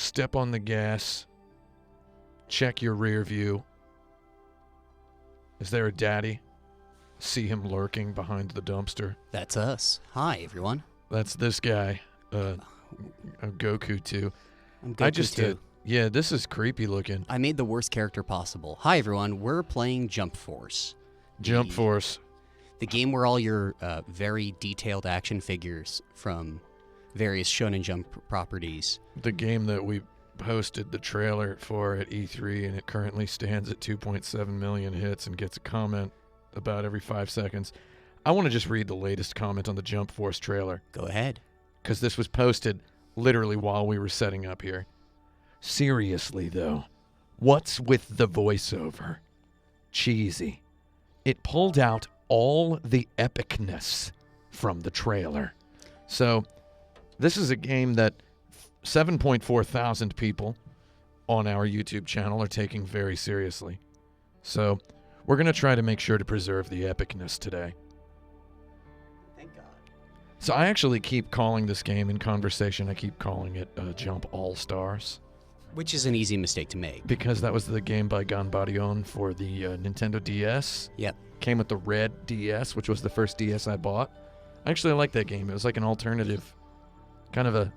step on the gas, check your rear view. Is there a daddy? See him lurking behind the dumpster. That's us. Hi, everyone. That's this guy, Goku too. I'm Goku too. Yeah, this is creepy looking. I made the worst character possible. Hi, everyone. We're playing Jump Force. Jump Force. The game where all your very detailed action figures from various Shonen Jump properties. The game that we posted the trailer for at E3, and it currently stands at 2.7 million hits and gets a comment about every 5 seconds. I want to just read the latest comment on the Jump Force trailer. Go ahead. Because this was posted literally while we were setting up here. Seriously, though, what's with the voiceover? Cheesy. It pulled out all the epicness from the trailer. So, this is a game that 7.4 thousand people on our YouTube channel are taking very seriously. So, we're going to try to make sure to preserve the epicness today. Thank God. So I actually keep calling this game in conversation, I keep calling it Jump All-Stars. Which is an easy mistake to make. Because that was the game by Ganbarion for the Nintendo DS. Yep. Came with the red DS, which was the first DS I bought. I actually liked that game. It was like an alternative, kind of a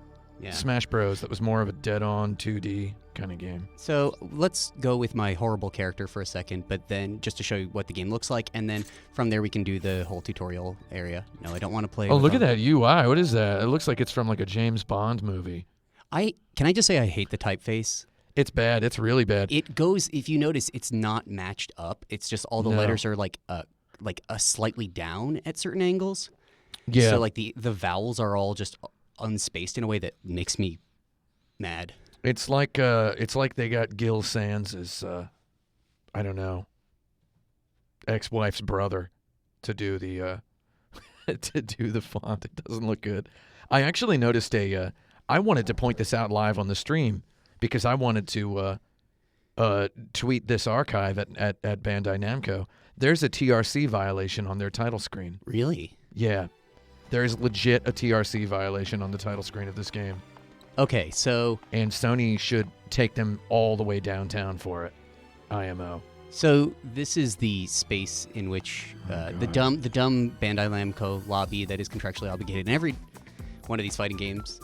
Smash Bros. That was more of a dead-on 2D kind of game. So let's go with my horrible character for a second, but then just to show you what the game looks like, and then from there we can do the whole tutorial area. No, I don't want to play. Oh, look at that UI. What is that? It looks like it's from like a James Bond movie. Can I just say I hate the typeface? It's bad. It's really bad. It goes, if you notice, it's not matched up. It's just all the letters are like a slightly down at certain angles. Yeah. So like the vowels are all just unspaced in a way that makes me mad. It's like they got Gil Sands' I don't know, ex-wife's brother to do the font. It doesn't look good. I actually noticed I wanted to point this out live on the stream because I wanted to tweet this archive at Bandai Namco. There's a TRC violation on their title screen. Really? Yeah. There's legit a TRC violation on the title screen of this game. Okay, so... And Sony should take them all the way downtown for it. IMO. So this is the space in which the dumb Bandai Namco lobby that is contractually obligated in every one of these fighting games.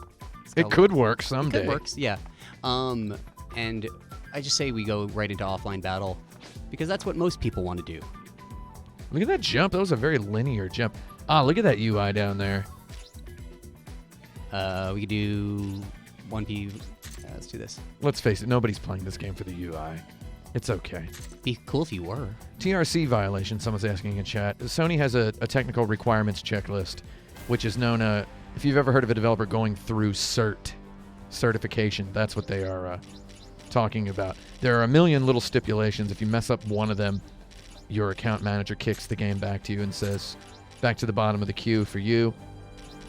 It could work someday. It could work, yeah. And I just say we go right into offline battle because that's what most people want to do. Look at that jump. That was a very linear jump. Ah, look at that UI down there. We could do 1P. Let's do this. Let's face it, nobody's playing this game for the UI. It's okay. Be cool if you were. TRC violation, someone's asking in chat. Sony has a technical requirements checklist, which is known, if you've ever heard of a developer going through certification, that's what they are talking about. There are a million little stipulations. If you mess up one of them, your account manager kicks the game back to you and says, back to the bottom of the queue for you.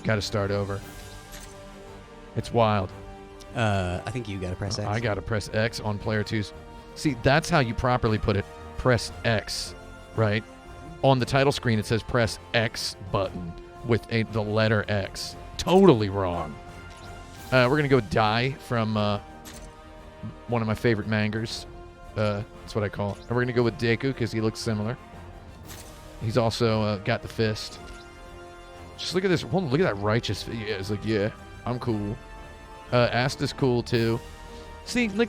Got to start over. It's wild. I think you got to press X. I got to press X on player 2's. See, that's how you properly put it. Press X, right? On the title screen, it says press X button with the letter X. Totally wrong. We're going to go with Dai from one of my favorite mangers. That's what I call it. And we're going to go with Deku because he looks similar. He's also got the fist. Just look at this. Look at that righteous. Yeah, it's like, yeah, I'm cool. Asta's cool too. See, like,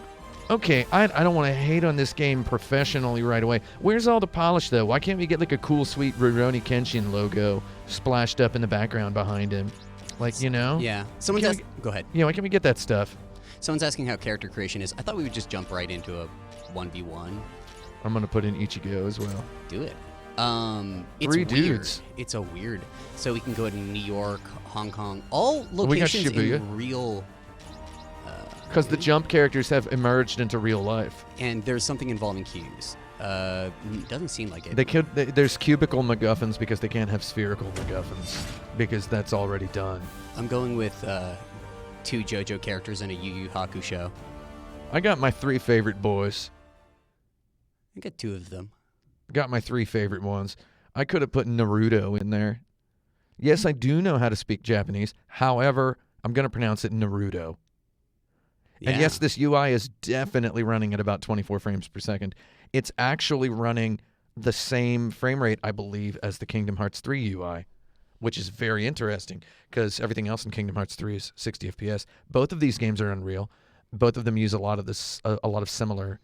okay, I don't want to hate on this game professionally right away. Where's all the polish though? Why can't we get like a cool, sweet Rurouni Kenshin logo splashed up in the background behind him? Like, you know? Yeah. Go ahead. Yeah, why can't we get that stuff? Someone's asking how character creation is. I thought we would just jump right into a 1v1. I'm gonna put in Ichigo as well. Do it. It's 3 weird. dudes. It's a weird. So we can go to New York, Hong Kong, all locations in real. Because the jump characters have emerged into real life. And there's something involving cubes. Doesn't seem like it. There's cubicle MacGuffins because they can't have spherical MacGuffins because that's already done. I'm going with 2 JoJo characters in a Yu Yu Hakusho. I got my 3 favorite boys. I got 2 of them. Got my 3 favorite ones. I could have put Naruto in there. Yes, I do know how to speak Japanese. However, I'm going to pronounce it Naruto. And Yeah. yes, this UI is definitely running at about 24 frames per second. It's actually running the same frame rate, I believe, as the Kingdom Hearts 3 UI, which is very interesting because everything else in Kingdom Hearts 3 is 60 FPS. Both of these games are Unreal. Both of them use a lot of similar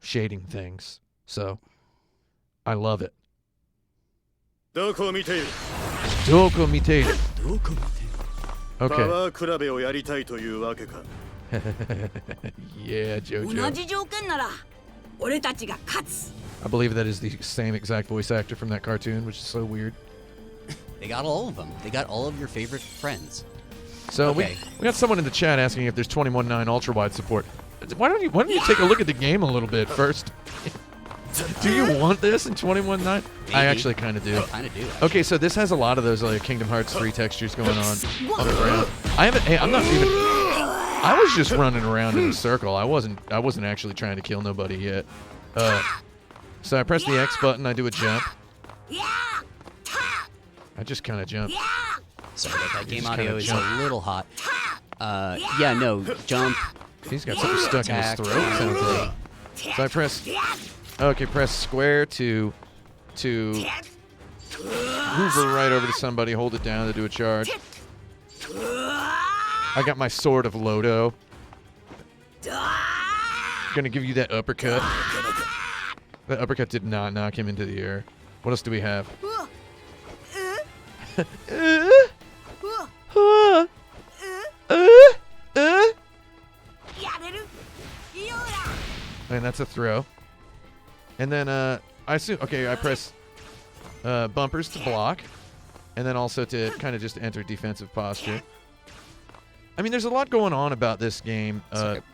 shading things. So I love it. どこを見ている Doko Miteru. Okay. パワー比べをやりたいというわけか Yeah, 同 JoJo. じ条件なら俺たちが勝つ I believe that is the same exact voice actor from that cartoon, which is so weird. They got all of them. They got all of your favorite friends. So Okay. we got someone in the chat asking if there's 21.9 ultra wide support. Why don't you take a look at the game a little bit first? Do you want this in 21.9? I Maybe. actually kind of do. Kind of do. Okay, so this has a lot of those like Kingdom Hearts 3 textures going on the ground. I'm not even. I was just running around in a circle. I wasn't actually trying to kill nobody yet. So I press the X button. I do a jump. や I just kind of jump. Sorry about that. Game just audio kinda is jump. a little hot. Yeah, no, jump. He's got something stuck in his Attack. throat. Sounds like. So I press. Okay, press square to hover right over to somebody. Hold it down to do a charge. I got my sword of Lodo. Gonna give you that uppercut. That uppercut did not knock him into the air. What else do we have? れるようだ And that's a throw. And then I assume, okay, I press bumpers to block, and then also to kind of just enter defensive posture. I mean, there's a lot going on about this game.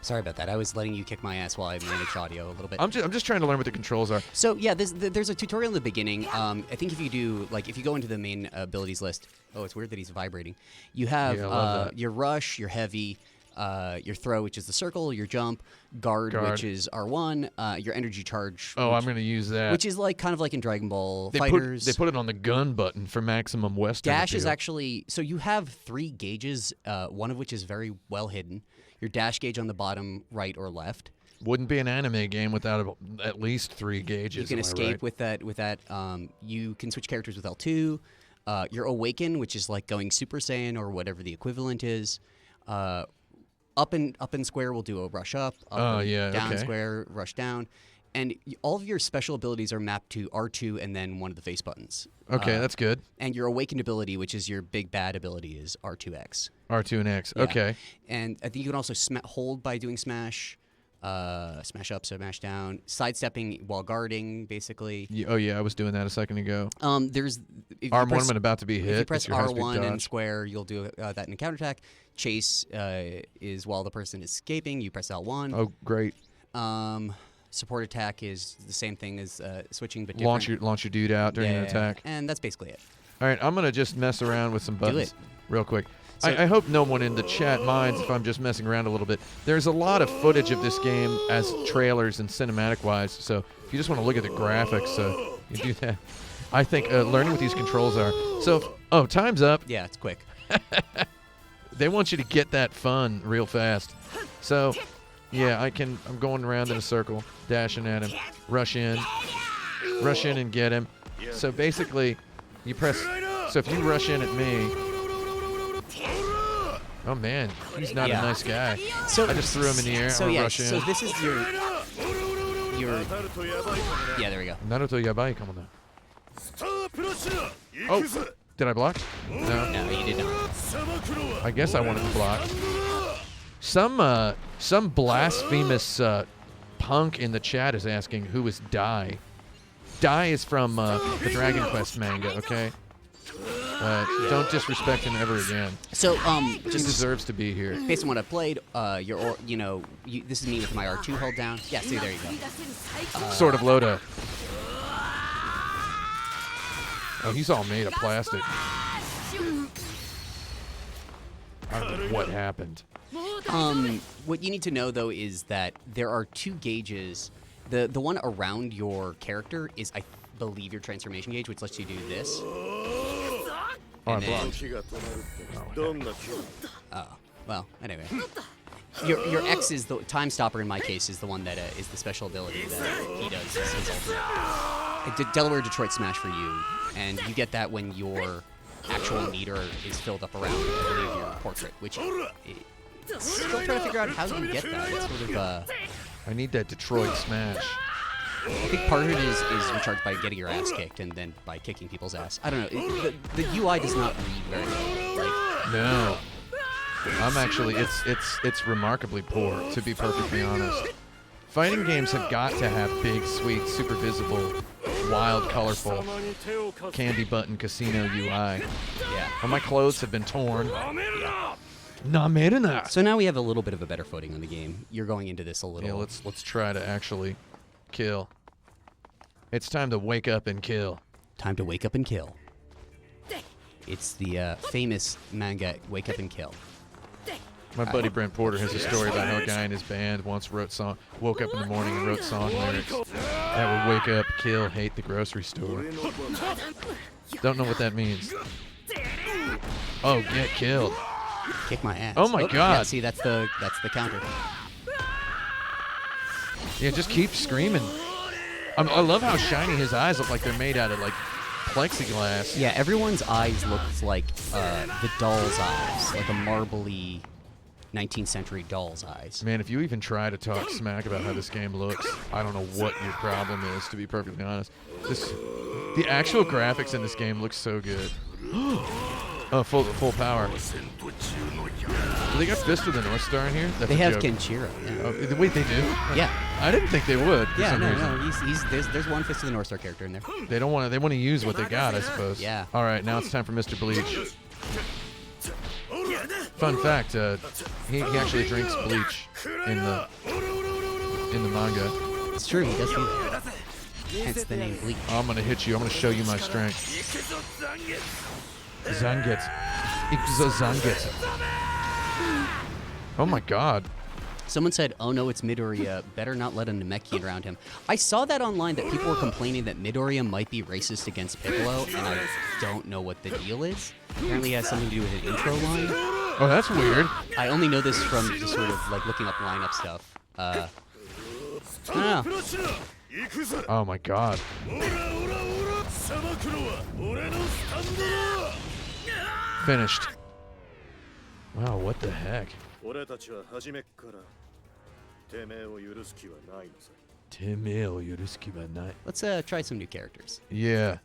Sorry about that. I was letting you kick my ass while I managed audio a little bit. I'm just trying to learn what the controls are. So yeah, there's a tutorial in the beginning. I think if you go into the main abilities list. Oh, it's weird that he's vibrating. You have Yeah, I love that. your rush, your heavy, your throw, which is the circle, your jump, guard. Which is R1, your energy charge. Oh, I'm gonna use that. Which is kind of like in Dragon Ball they Fighters. they put it on the gun button for maximum Western Dash is appeal. actually so you have 3 gauges, one of which is very well hidden. Your dash gauge on the bottom right or left. Wouldn't be an anime game without at least 3 gauges. You can am I escape right? with that. You can switch characters with L2. Your Awaken, which is like going Super Saiyan or whatever the equivalent is. Up and square will do a rush up. Oh, and yeah, Down okay. square, rush down. And all of your special abilities are mapped to R2 and then one of the face buttons. Okay, that's good. And your Awakened ability, which is your big bad ability, is R2X. R2 and X. Yeah. Okay. And I think you can also hold by doing smash. Smash up, smash down, sidestepping while guarding, basically. Oh yeah, I was doing that a second ago. There's if you Arm press- ornament about to be hit. If you press It's your high-speed R1 and dodge. square, you'll do that in a counterattack. Chase is while the person is escaping. You press L1. Oh, great. Support attack is the same thing as switching, but different. Launch your dude out during an Yeah, attack. and that's basically it. All right, I'm gonna just mess around with some buttons it. real quick. So- I hope no one in the chat minds if I'm just messing around a little bit. There's a lot of footage of this game as trailers and cinematic-wise, so if you just want to look at the graphics, you do that. I think learning what these controls are. So, time's up. Yeah, it's quick. They want you to get that fun real fast. So, yeah, I'm going around in a circle, dashing at him, rush in and get him. So basically, you press. So if you rush in at me, oh man, he's not Yeah. a nice guy. So I just threw him in the air. So I'm yeah, rush in. so this is your 当たるとやばいかもな yeah. There we go. Naruto yabai, come on now. スタープラチナ Oh, 行くぜ did I block? No. No, you did not. サバクロは I guess I wanted to block. Some blasphemous punk in the chat is asking who is Dai. Dai is from the Dragon Quest manga. Okay. Don't disrespect him ever again. So He just deserves to be here. based on what I've played, this is me with my R2 held down. Yeah, see, there you go. 繰り出せる最高 Sort of Loda. Oh, he's all made of plastic. I don't know what happened. What you need to know though is that there are 2 gauges. The one around your character is, I believe, your transformation gauge, which lets you do this. Oh, I And then- blocked. 時が止まるってどんな気分 Well, anyway. Your X is the time stopper in my case is the one that is the special ability that he does. Is his ultimate. Delaware Detroit Smash for you, and you get that when your actual meter is filled up around your portrait, which still trying to figure out how you get that. It's sort of I need that Detroit Smash. I think part of it is recharged by getting your ass kicked and then by kicking people's ass. I don't know. The UI does not read very well. Like, No. I'm actually, it's remarkably poor, to be perfectly honest. Fighting games have got to have big, sweet, super visible, wild, colorful candy button casino UI. yeah. Well, my clothes have been torn. Namerina. So now we have a little bit of a better footing on the game. You're going into this a little. Yeah, let's try to actually kill. It's time to wake up and kill. Time to wake up and kill. It's the famous manga Wake Up and Kill. My buddy Brent Porter has a story about how a guy in his band once woke up in the morning and wrote song lyrics that would wake up, kill, hate the grocery store. Don't know what that means. Oh, get killed. Kick my ass. Oh my Yeah, God. see, that's the counter. Yeah, just keep screaming. I love how shiny his eyes look like they're made out of like plexiglass. Yeah, everyone's eyes looks like the doll's eyes, like a marbly 19th century doll's eyes. Man, if you even try to talk smack about how this game looks, I don't know what your problem is, to be perfectly honest. The actual graphics in this game look so good. Oh, full power. Do they got Fist of the North Star in here? That's They a have joke. Kenshiro. Yeah. Oh, wait, they do? Yeah. I didn't think they would. For Yeah, some no, reason. there's one Fist of the North Star character in there. They don't want to. They want to use what they got, I suppose. Yeah. All right, now it's time for Mr. Bleach. Fun fact: he actually drinks bleach in the manga. It's true, he does do that. Hence the name Bleach. I'm gonna hit you. I'm gonna show you my strength. Zangetsu. Zangetsu. Oh my God. Someone said, "Oh no, it's Midoriya. Better not let a Namekian around him." I saw that online that people were complaining that Midoriya might be racist against Piccolo, and I don't know what the deal is. Apparently, it has something to do with an intro line. Oh, that's weird. I only know this from just sort of like looking up lineup stuff. I don't know. Oh my God. Finished. Wow, what the heck? 俺たちは初めっからてめえを許す気はないのさ。 Let's try some new characters. Yeah.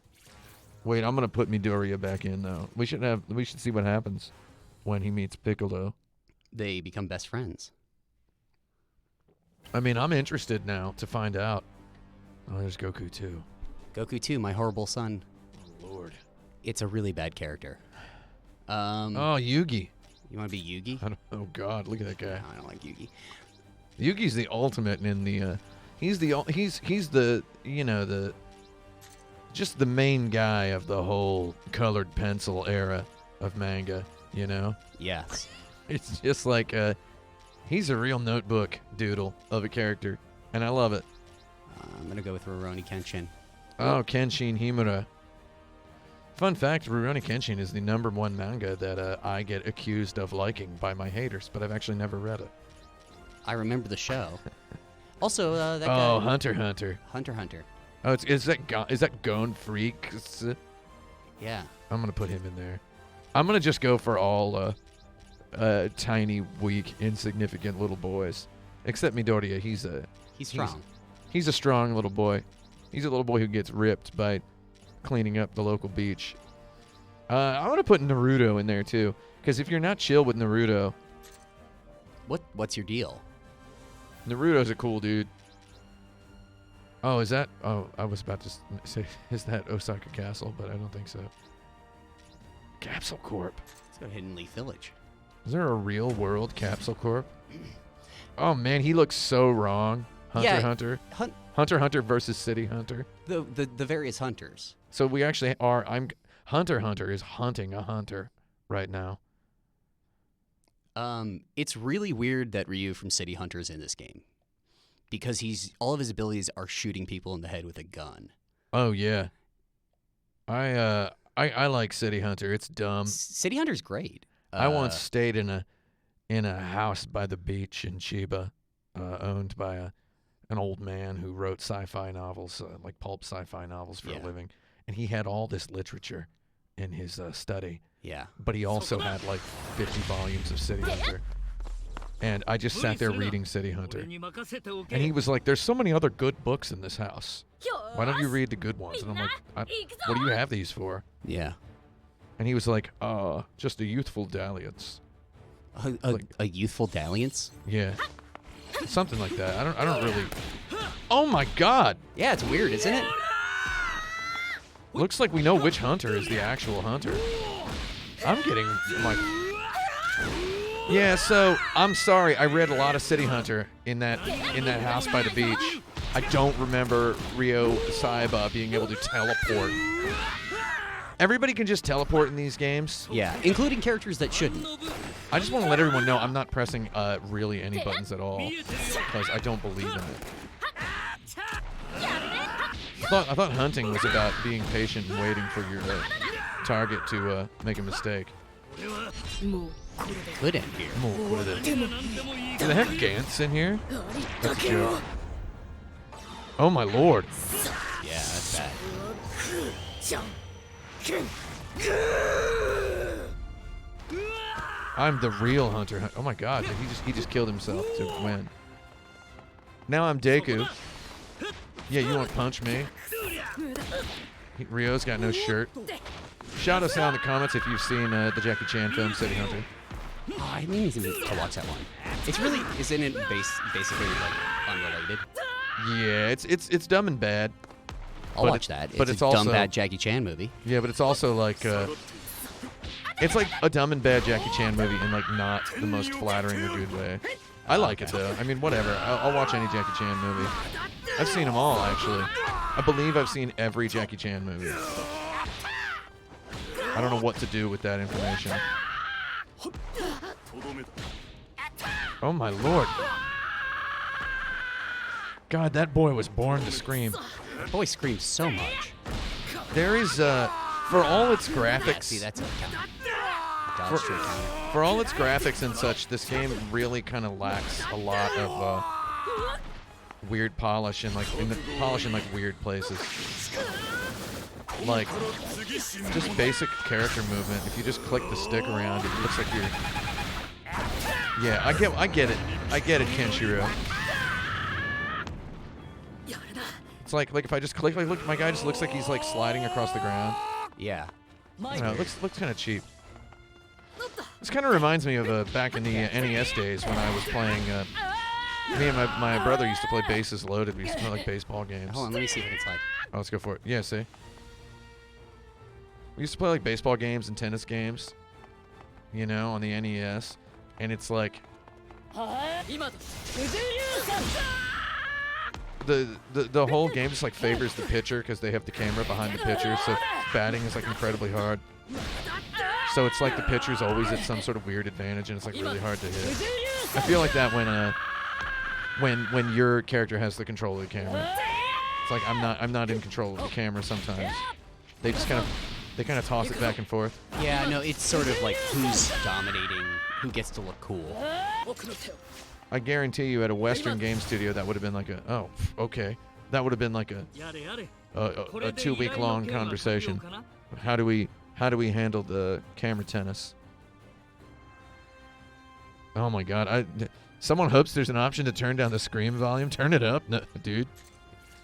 Wait, I'm gonna put Midoriya back in though. We should see what happens when he meets Piccolo. They become best friends. I mean, I'm interested now to find out. Oh, there's Goku too. Goku 2, my horrible son. Oh Lord. It's a really bad character. Oh, Yugi. You want to be Yugi? Oh God, look at that guy. I don't like Yugi. Yugi's the ultimate in the. He's the you know the. Just the main guy of the whole colored pencil era of manga. You know. Yes. It's just like he's a real notebook doodle of a character, and I love it. I'm gonna go with Rurouni Kenshin. Oh, Kenshin Himura. Fun fact, Rurouni Kenshin is the #1 manga that I get accused of liking by my haters, but I've actually never read it. I remember the show. Also, that Oh, guy. Hunter x Hunter. Hunter x Hunter. Oh, is that Gon Freaks? Yeah. I'm gonna put him in there. I'm gonna just go for all tiny, weak, insignificant little boys, except Midoriya. He's strong. He's a strong little boy. He's a little boy who gets ripped by cleaning up the local beach. I want to put Naruto in there too, because if you're not chill with Naruto, What's your deal? Naruto's a cool dude. Oh, is that? Oh, I was about to say, is that Osaka Castle? But I don't think so. Capsule Corp. Let's go to Hidden Leaf Village. Is there a real world Capsule Corp? Oh man, he looks so wrong. Hunter x Hunter. Hunter x Hunter versus City Hunter. The various hunters. So we actually are. Hunter x Hunter is hunting a hunter right now. It's really weird that Ryu from City Hunter is in this game, because all of his abilities are shooting people in the head with a gun. Oh yeah. I like City Hunter. It's dumb. City Hunter's great. I once stayed in in a house by the beach in Chiba, owned by an old man who wrote sci-fi novels, like pulp sci-fi novels for a living. And he had all this literature in his study. Yeah. But he also had like 50 volumes of City Hunter. And I just sat there reading City Hunter. And he was like, there's so many other good books in this house. Why don't you read the good ones? And I'm like, what do you have these for? Yeah. And he was like, just a youthful dalliance. A youthful dalliance? Yeah. Something like that. I don't really. Oh my god! Yeah, it's weird, isn't it? Looks like we know which hunter is the actual hunter. I'm getting my. Yeah, so I'm sorry. I read a lot of City Hunter in that house by the beach. I don't remember Ryo Saiba being able to teleport. Everybody can just teleport in these games. Yeah, including characters that shouldn't. I just want to let everyone know I'm not pressing really any buttons at all because I don't believe in it. I thought hunting was about being patient and waiting for your target to make a mistake. Could end here. Do they have Gantz in here? That's a joke. Oh my lord. Yeah, that's bad. I'm the real hunter. Oh my god, he just killed himself to win. Now I'm Deku. Yeah, you want to punch me? Ryo's got no shirt. Shout us out in the comments if you've seen the Jackie Chan film City Hunter. Oh, I need to watch that one. It's really, isn't it basically like unrelated? Yeah, it's dumb and bad. I'll watch that. But it's also a dumb bad Jackie Chan movie. Yeah, but it's also like it's like a dumb and bad Jackie Chan movie in like not the most flattering or good way. I like it though. I mean, whatever. I'll watch any Jackie Chan movie. I've seen them all actually. I believe I've seen every Jackie Chan movie. I don't know what to do with that information. Oh my lord. God, that boy was born to scream. That boy screams so much. There is, for all its graphics... See, that's a dodge straight counter. For all its graphics and such, this game really kind of lacks a lot of weird polish and polish in like weird places. Like just basic character movement. If you just click the stick around, it looks like you're. Yeah, I get it, Kenshiro. It's like if I just click, like look, my guy just looks like he's like sliding across the ground. Yeah. I don't know, it looks kind of cheap. This kind of reminds me of back in the NES days when I was playing. Me and my brother used to play Bases Loaded. We used to play like baseball games. Hold on, let me see if it's like. Oh, let's go for it. Yeah, see. We used to play like baseball games and tennis games, you know, on the NES, and it's like the whole game just like favors the pitcher because they have the camera behind the pitcher, so batting is like incredibly hard. So it's like the pitcher's always at some sort of weird advantage, and it's like really hard to hit. I feel like that when your character has the control of the camera. It's like I'm not in control of the camera sometimes. They just kind of toss it back and forth. Yeah, no, it's sort of like who's dominating, who gets to look cool. I guarantee you at a Western game studio that would have been like okay. That would have been like a 2-week long conversation. How do we handle the camera tennis? Oh my god, someone hopes there's an option to turn down the scream volume. Turn it up, no, dude.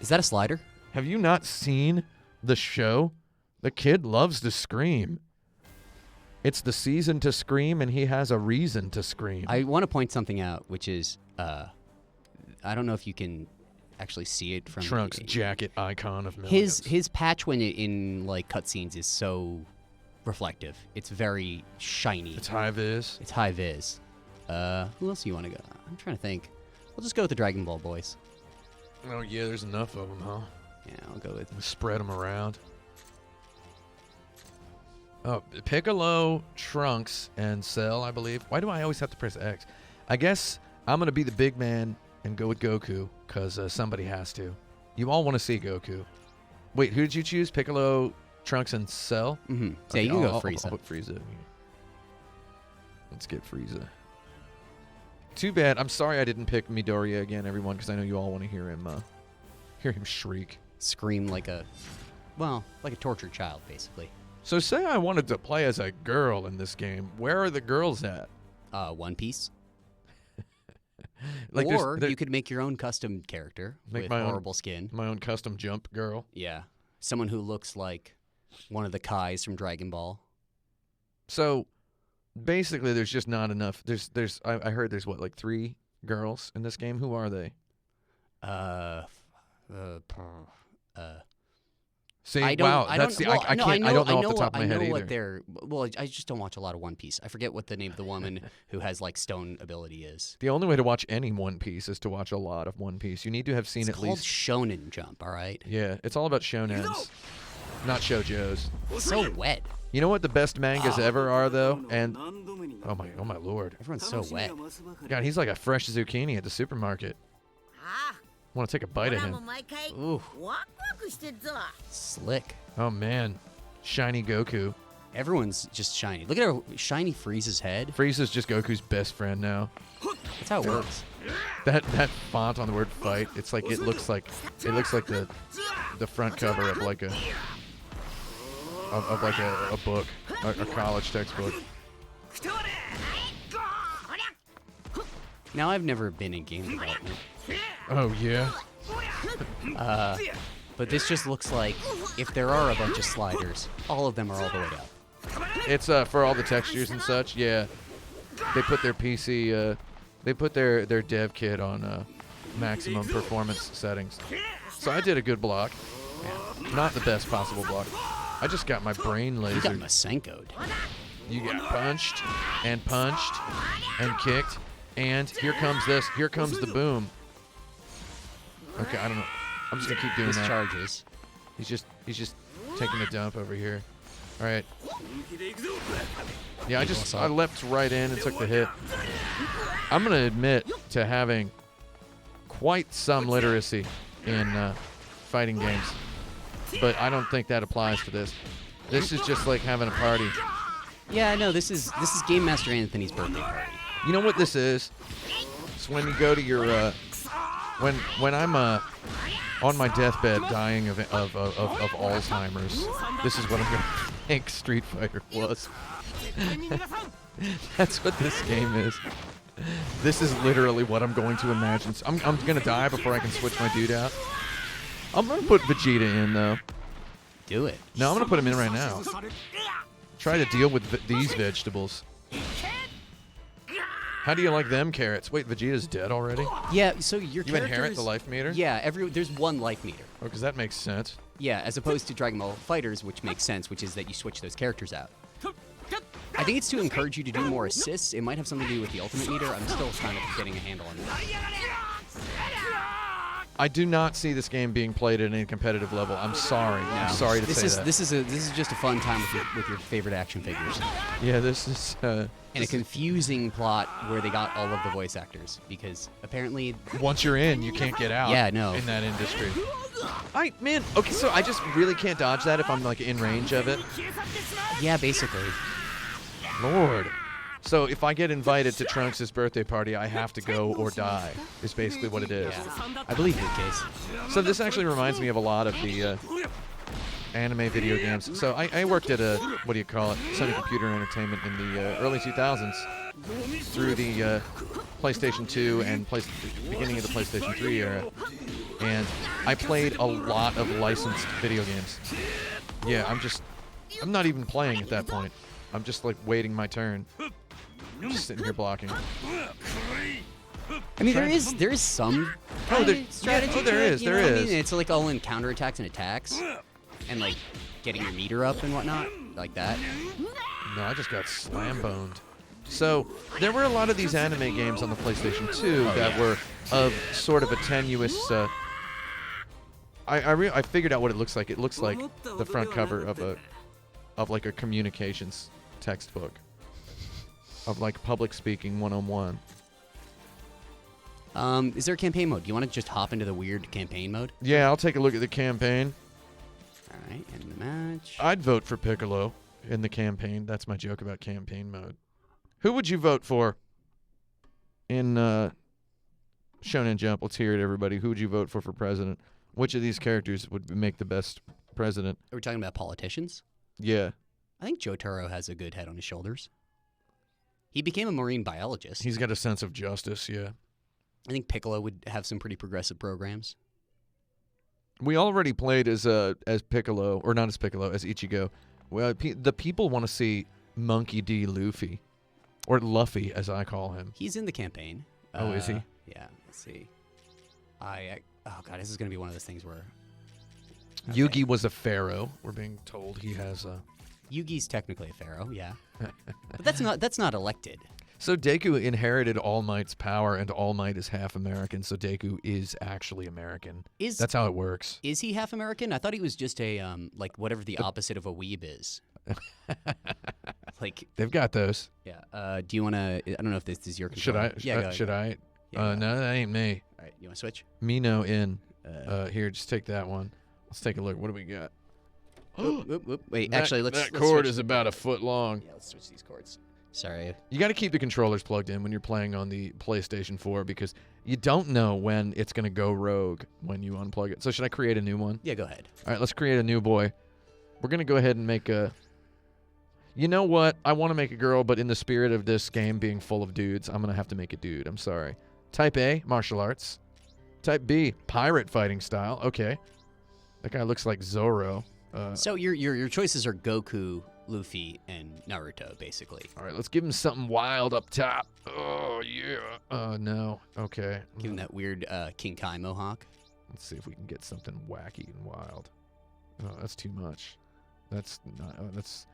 Is that a slider? Have you not seen the show? The kid loves to scream. It's the season to scream, and he has a reason to scream. I want to point something out, which is, I don't know if you can actually see it from Trunks' jacket icon of millions. His patch when in like cutscenes is so reflective. It's very shiny. It's high vis. It's high vis. Who else do you want to go? I'm trying to think. We'll just go with the Dragon Ball boys. Oh yeah, there's enough of them, huh? Yeah, I'll go with. Spread them around. Oh, Piccolo, Trunks, and Cell, I believe. Why do I always have to press X? I guess I'm going to be the big man and go with Goku, because somebody has to. You all want to see Goku. Wait, who did you choose? Piccolo, Trunks, and Cell? Mm-hmm. Okay, Yeah, you can go I'll Frieza. put Frieza. Let's get Frieza. Too bad. I'm sorry I didn't pick Midoriya again, everyone, because I know you all want to hear him shriek. Scream like a tortured child, basically. So say I wanted to play as a girl in this game. Where are the girls at? One Piece. Like or you could make your own custom character with horrible skin. My own custom jump girl. Yeah. Someone who looks like one of the Kais from Dragon Ball. So basically there's just not enough. I heard there's what, like 3 girls in this game? Who are they? See, I don't, wow, I that's don't, the well, I can't I don't know off the top of my I head know what either. they're well. I just don't watch a lot of One Piece. I forget what the name of the woman who has like stone ability is. The only way to watch any One Piece is to watch a lot of One Piece. You need to have seen It's at called least. Shonen Jump. All right. Yeah, it's all about shonens, not shojos. So wet. You know what the best mangas ever are though? And oh my lord, Everyone's so wet. God, he's like a fresh zucchini at the supermarket. あ Want to take a あ bite 俺 of はもう him? 毎回 Ooh, ワクワクしてっぞ slick. Oh man, shiny Goku. Everyone's just shiny. Look at how shiny Frieza's head. Frieza's just Goku's best friend now. That's how it works. That font on the word fight, it looks like the front cover of like a book, a college textbook. Now I've never been in game development, Oh yeah. but this just looks like if there are a bunch of sliders, all of them are all the way up. It's for all the textures and such. Yeah, they put their PC, they put their dev kit on maximum performance settings. So I did a good block, not the best possible block. I just got my brain You lasered. got Masenko'd. You got punched and kicked, and here comes this. Here comes the boom. Okay, I don't know. I'm just gonna keep doing His that. charges. He's just taking a dump over here. All right. Yeah, I leapt right in and took the hit. I'm gonna admit to having quite some literacy in fighting games, but I don't think that applies to this. This is just like having a party. Yeah, no, this is Game Master Anthony's birthday party. You know what this is? It's when you go to your when I'm on my deathbed dying of Alzheimer's. This is what I'm gonna think Street Fighter was. That's what this game is. This is literally what I'm going to imagine. I'm gonna die before I can switch my dude out. I'm gonna put Vegeta in though. Do it. No, I'm gonna put him in right now. Try to deal with these vegetables. How do you like them carrots? Wait, Vegeta's dead already? Yeah, so your You characters... inherit the life meter? Yeah, there's one life meter. Oh, because that makes sense. Yeah, as opposed to Dragon Ball Fighters, which makes sense, which is that you switch those characters out. I think it's to encourage you to do more assists. It might have something to do with the ultimate meter. I'm still kind of getting a handle on that. I do not see this game being played at any competitive level. I'm sorry. I'm sorry to say that. This is just a fun time with your favorite action figures. Yeah, this is. And a confusing plot where they got all of the voice actors because apparently. Once you're in, you can't get out. Yeah, no. In that industry. Man. Okay, so I just really can't dodge that if I'm like in range of it. Yeah, basically. Lord. So if I get invited to Trunks' birthday party, I have to go or die. Is basically what it is. Yeah, I believe the case. So this actually reminds me of a lot of the anime video games. So I worked at a, what do you call it, Sony Computer Entertainment in the early 2000s through the PlayStation 2 and beginning of the PlayStation 3 era. And I played a lot of licensed video games. Yeah, I'm not even playing at that point. I'm just like waiting my turn. Just sitting here blocking. I mean, there is some strategy. Oh, there is. You know what I mean? It's like all in counterattacks and attacks, and like getting your meter up and whatnot, like that. No, I just got slam-boned. So there were a lot of these anime games on the PlayStation 2 that were of sort of a tenuous. I figured out what it looks like. It looks like the front cover of like a communications textbook of like public speaking 101. Is there a campaign mode? Do you want to just hop into the weird campaign mode? Yeah, I'll take a look at the campaign. All right, end the match. I'd vote for Piccolo in the campaign. That's my joke about campaign mode. Who would you vote for? In Shonen Jump, let's hear it, everybody. Who would you vote for president? Which of these characters would make the best president? Are we talking about politicians? Yeah. I think Jotaro has a good head on his shoulders. He became a marine biologist. He's got a sense of justice, yeah. I think Piccolo would have some pretty progressive programs. We already played as Piccolo, or not as Piccolo, as Ichigo. Well, the people want to see Monkey D. Luffy, or Luffy, as I call him. He's in the campaign. Oh, is he? Yeah, let's see. Oh, God, this is going to be one of those things where... Yugi was a pharaoh. We're being told he has a... Yugi's technically a pharaoh, yeah. But that's not elected. So Deku inherited All Might's power, and All Might is half American, so Deku is actually American. That's how it works. Is he half American? I thought he was just a, like, whatever the opposite of a weeb is. Like... They've got those. Yeah. Do you want to... I don't know if this is your control. Should I? Yeah, Should I? Yeah, no, that ain't me. All right, you want to switch? Mino in. Here, just take that one. Let's take a look. What do we got? Wait, That let's cord switch. is about a foot long. Yeah, let's switch these cords. Sorry. You got to keep the controllers plugged in when you're playing on the PlayStation 4 because you don't know when it's going to go rogue when you unplug it. So should I create a new one? Yeah, go ahead. All right, let's create a new boy. We're going to go ahead and make a... You know what? I want to make a girl, but in the spirit of this game being full of dudes, I'm going to have to make a dude. I'm sorry. Type A, martial arts. Type B, pirate fighting style. Okay. That guy looks like Zoro. So your choices are Goku, Luffy, and Naruto, basically. All right, let's give him something wild up top. Oh, yeah. No. Okay. Give him that weird King Kai mohawk. Let's see if we can get something wacky and wild. Oh, that's too much. That's not... Oh, that's...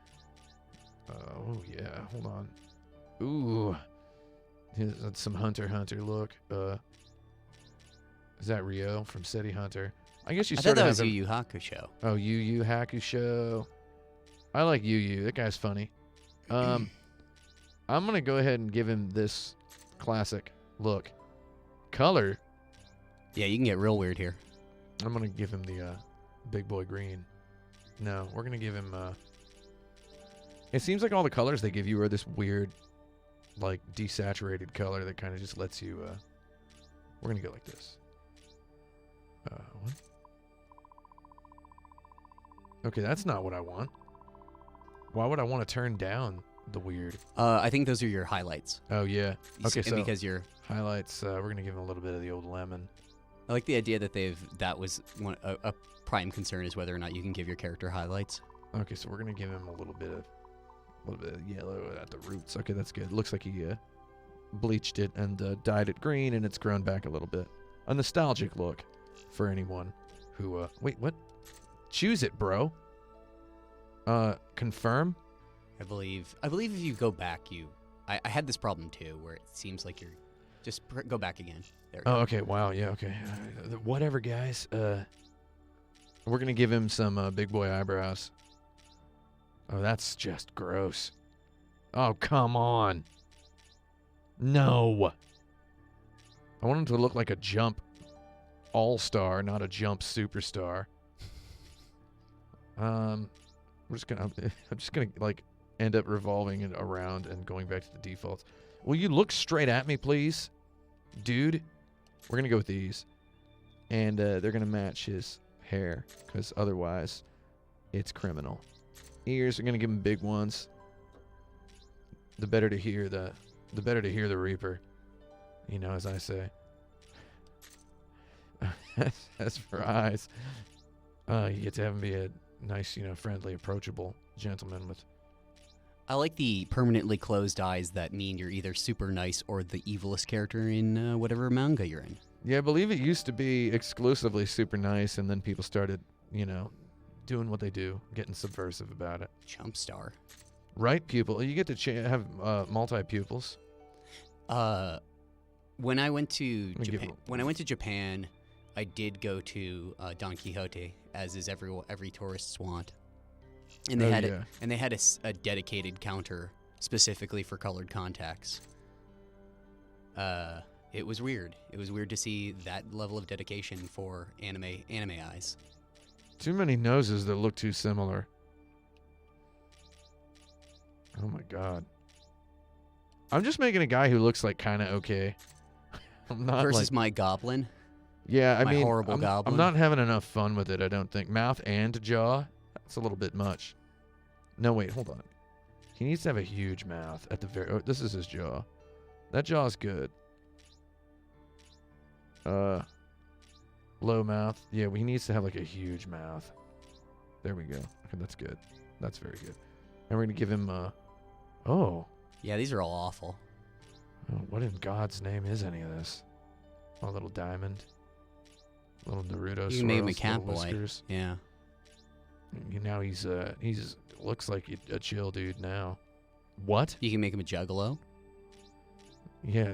Oh, yeah. Hold on. Ooh. That's some Hunter look. Is that Rio from City Hunter? I guess you I sort thought of that was have Yu Yu Hakusho. Oh, Yu Yu Hakusho. I like Yu Yu. That guy's funny. I'm going to go ahead and give him this classic look. Color. Yeah, you can get real weird here. I'm going to give him the big boy green. No, we're going to give him... It seems like all the colors they give you are this weird, like, desaturated color that kind of just lets you... We're going to go like this. What? Okay, that's not what I want. Why would I want to turn down the weird? I think those are your highlights. Oh, yeah. Okay, And so because you're... highlights, we're going to give him a little bit of the old lemon. I like the idea that that was a prime concern is whether or not you can give your character highlights. Okay, so we're going to give him a little bit of yellow at the roots. Okay, that's good. Looks like he bleached it and dyed it green, and it's grown back a little bit. A nostalgic look for anyone who... wait, what? Choose it, bro. Confirm? I believe if you go back, I had this problem too, where it seems like you're... Just go back again. There we go. Oh, okay. Wow, yeah, okay. Whatever, guys. We're going to give him some big boy eyebrows. Oh, that's just gross. Oh, come on. No. I want him to look like a jump all-star, not a jump superstar. I'm just gonna like end up revolving it around and going back to the defaults. Will you look straight at me, please? Dude, we're gonna go with these. And they're gonna match his hair, because otherwise it's criminal. Ears, we're gonna give him big ones. The better to hear the Reaper. You know, as I say. As for eyes, you get to have him be a nice, friendly, approachable gentleman with... I like the permanently closed eyes that mean you're either super nice or the evilest character in whatever manga you're in. Yeah, I believe it used to be exclusively super nice, and then people started, doing what they do, getting subversive about it. Jump star. Right pupil. You get to have multi-pupils. When I went to Japan, I did go to Don Quixote, as is every tourist's want. And they had a dedicated counter specifically for colored contacts. It was weird. It was weird to see that level of dedication for anime eyes. Too many noses that look too similar. Oh my god. I'm just making a guy who looks like kind of okay. I'm not Versus like, my goblin. yeah, I my mean, horrible I'm goblin. not having enough fun with it, I don't think. Mouth and jaw, that's a little bit much. No, wait, hold on. He needs to have a huge mouth at the very... Oh, this is his jaw. That jaw's good. Low mouth. Yeah, he needs to have like a huge mouth. There we go. Okay, that's good. That's very good. And we're going to give him... Oh. Yeah, these are all awful. Oh, what in God's name is any of this? Oh, little diamond. Little Naruto. You can make him a swirls, cat little boy. whiskers. Yeah. Now he's looks like a chill dude now. What? You can make him a juggalo. Yeah,